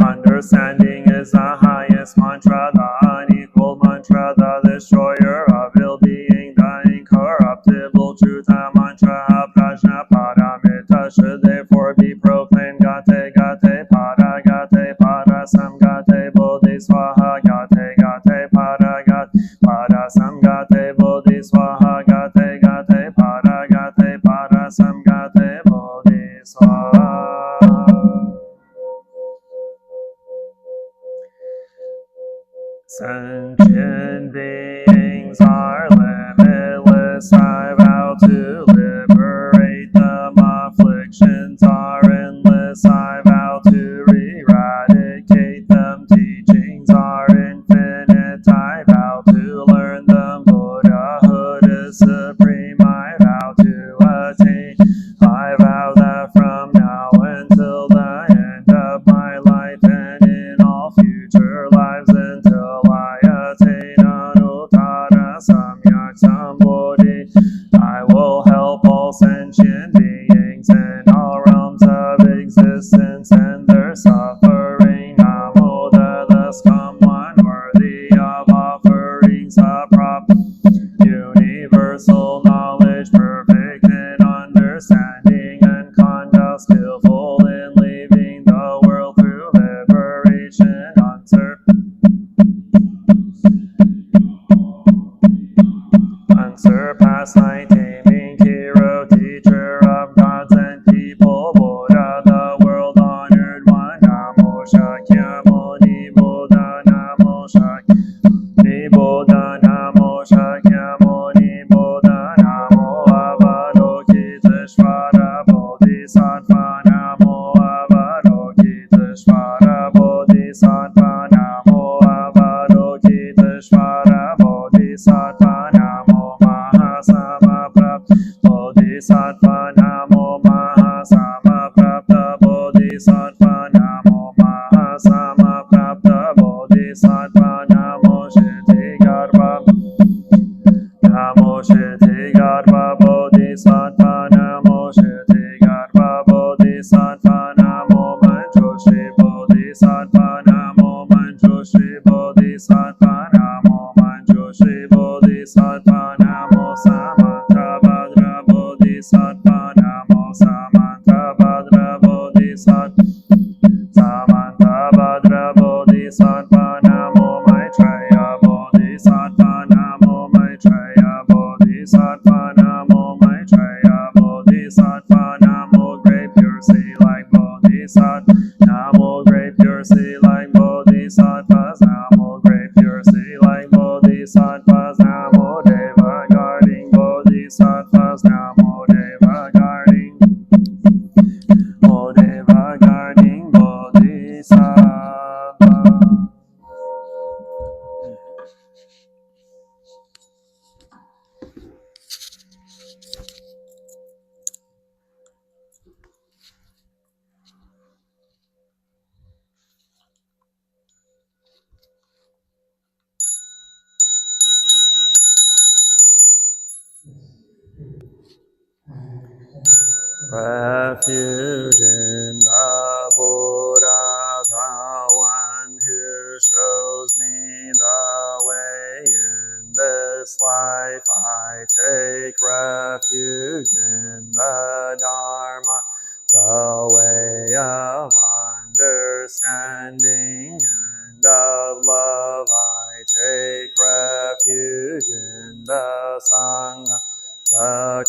understanding is the highest mantra, the unequaled mantra, the destroyer of ill-being, the incorruptible truth. The mantra of Prajnaparamita should therefore be proclaimed. Gate gate para gate para sam gate bodhi swaha gate gate para gate para sam gate bodhi swaha gate gate para sam gate bodhi swaha. Sentient beings are limitless. I vow to liberate them. Afflictions are endless. I vow to eradicate them. Teachings are infinite. I vow to learn them. Buddhahood is supreme. I vow to attain. I vow that from now until the end of my life and in all future lives until I attain Anuttara Samyak Sambodhi, I will help all sentient beings in all realms of existence and their suffering. Namo thus come one worthy of offerings, a prop, universal knowledge, perfect in understanding and conduct, skillful in leaving the world through liberation, unsurpassed, light taming hero, teacher of gods and people, Buddha, the world honored one. Namo Shakyamuni Buddha, Namo Shakyamuni Buddha, Namo Shakyamuni Buddha, Namo Avalokiteshvara Bodhisattva, Namo Avalokiteshvara Bodhisattva, Namo Avalokiteshvara Bodhisattva, Namo Mahasamaprapta Bodhisattva, Namo Mahasamaprapta Bodhisattva, Namo Mahasamaprapta Bodhisattva, Namo Shittigarbha, Namo Shittigarbha Bodhisattva, Namo Shittigarbha Bodhisattva, Namo Manjushri Bodhisattva, Namo Manjushri Bodhisattva, Namo Manjushri Bodhisattva, Namo Samantabhadra Bodhisattva, Namo Samantabhadra Bodhisattva, Samantabhadra Bodhisattva, Namo Maitreya Bodhisattva, Namo Maitreya Bodhisattva, Namo Maitreya Bodhisattva, Namo Great Pure Sea like Bodhisattva, Namo Great Pure Sea like Bodhisattvas, Namo Great Pure Sea like Bodhisattvas, Namo Deva guarding Bodhisattvas, Namo Deva guarding, Namo Deva guarding Bodhisattvas. Refuge in the Buddha, the one who shows me the way in this life. I take refuge in the Dharma, the way of understanding. understanding and of love, I take refuge in the Sangha, the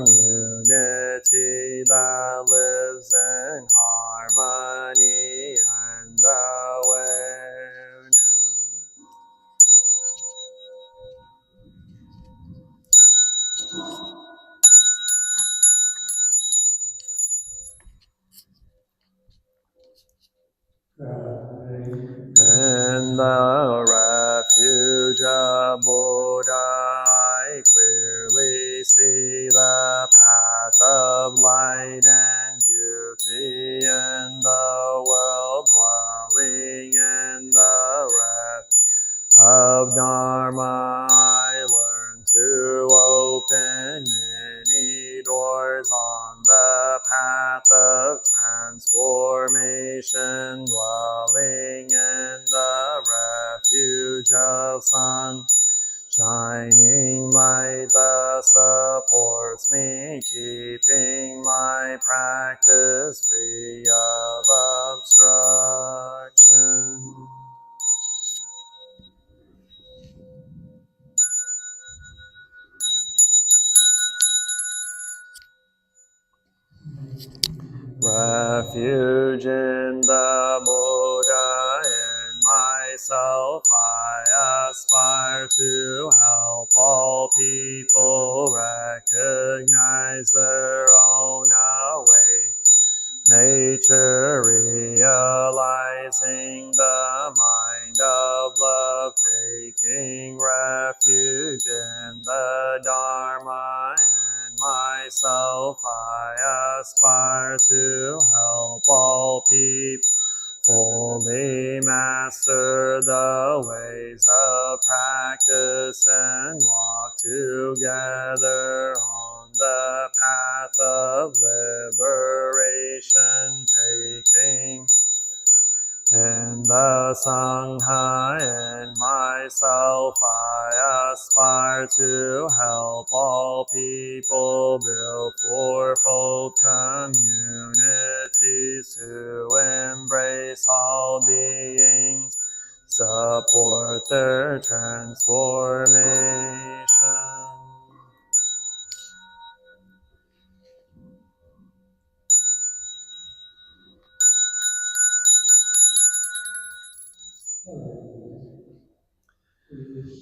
community that lives in harmony and awareness. In the refuge of Buddha, I clearly see the path of light and beauty in the world, dwelling in the refuge of Dharma. I learn to open many doors on the path of transformation, dwelling in the refuge of sun. Shining light that supports me, keeping my practice free of obstruction. Refuge in the Buddha, in myself I aspire to help all people recognize their own awake nature, realizing the mind of love, taking refuge in the Dharma. Myself I aspire to help all people fully master the ways of practice and walk together on the path of liberation, taking in the Sangha. In myself I aspire to help all people build fourfold communities to embrace all beings, support their transformation.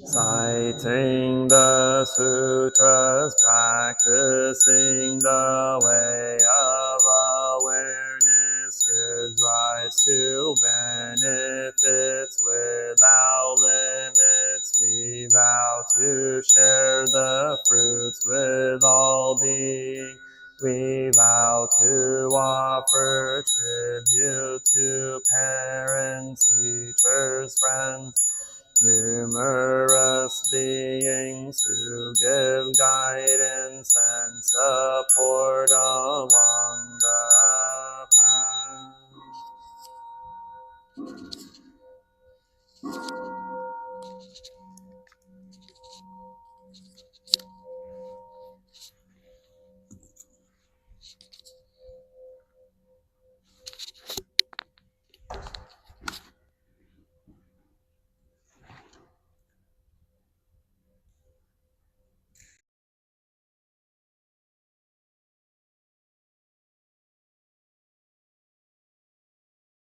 Citing the sutras, practicing the way of awareness gives rise to benefits without limits. We vow to share the fruits with all beings. We vow to offer tribute to parents, teachers, friends, numerous beings who give guidance and support along the path.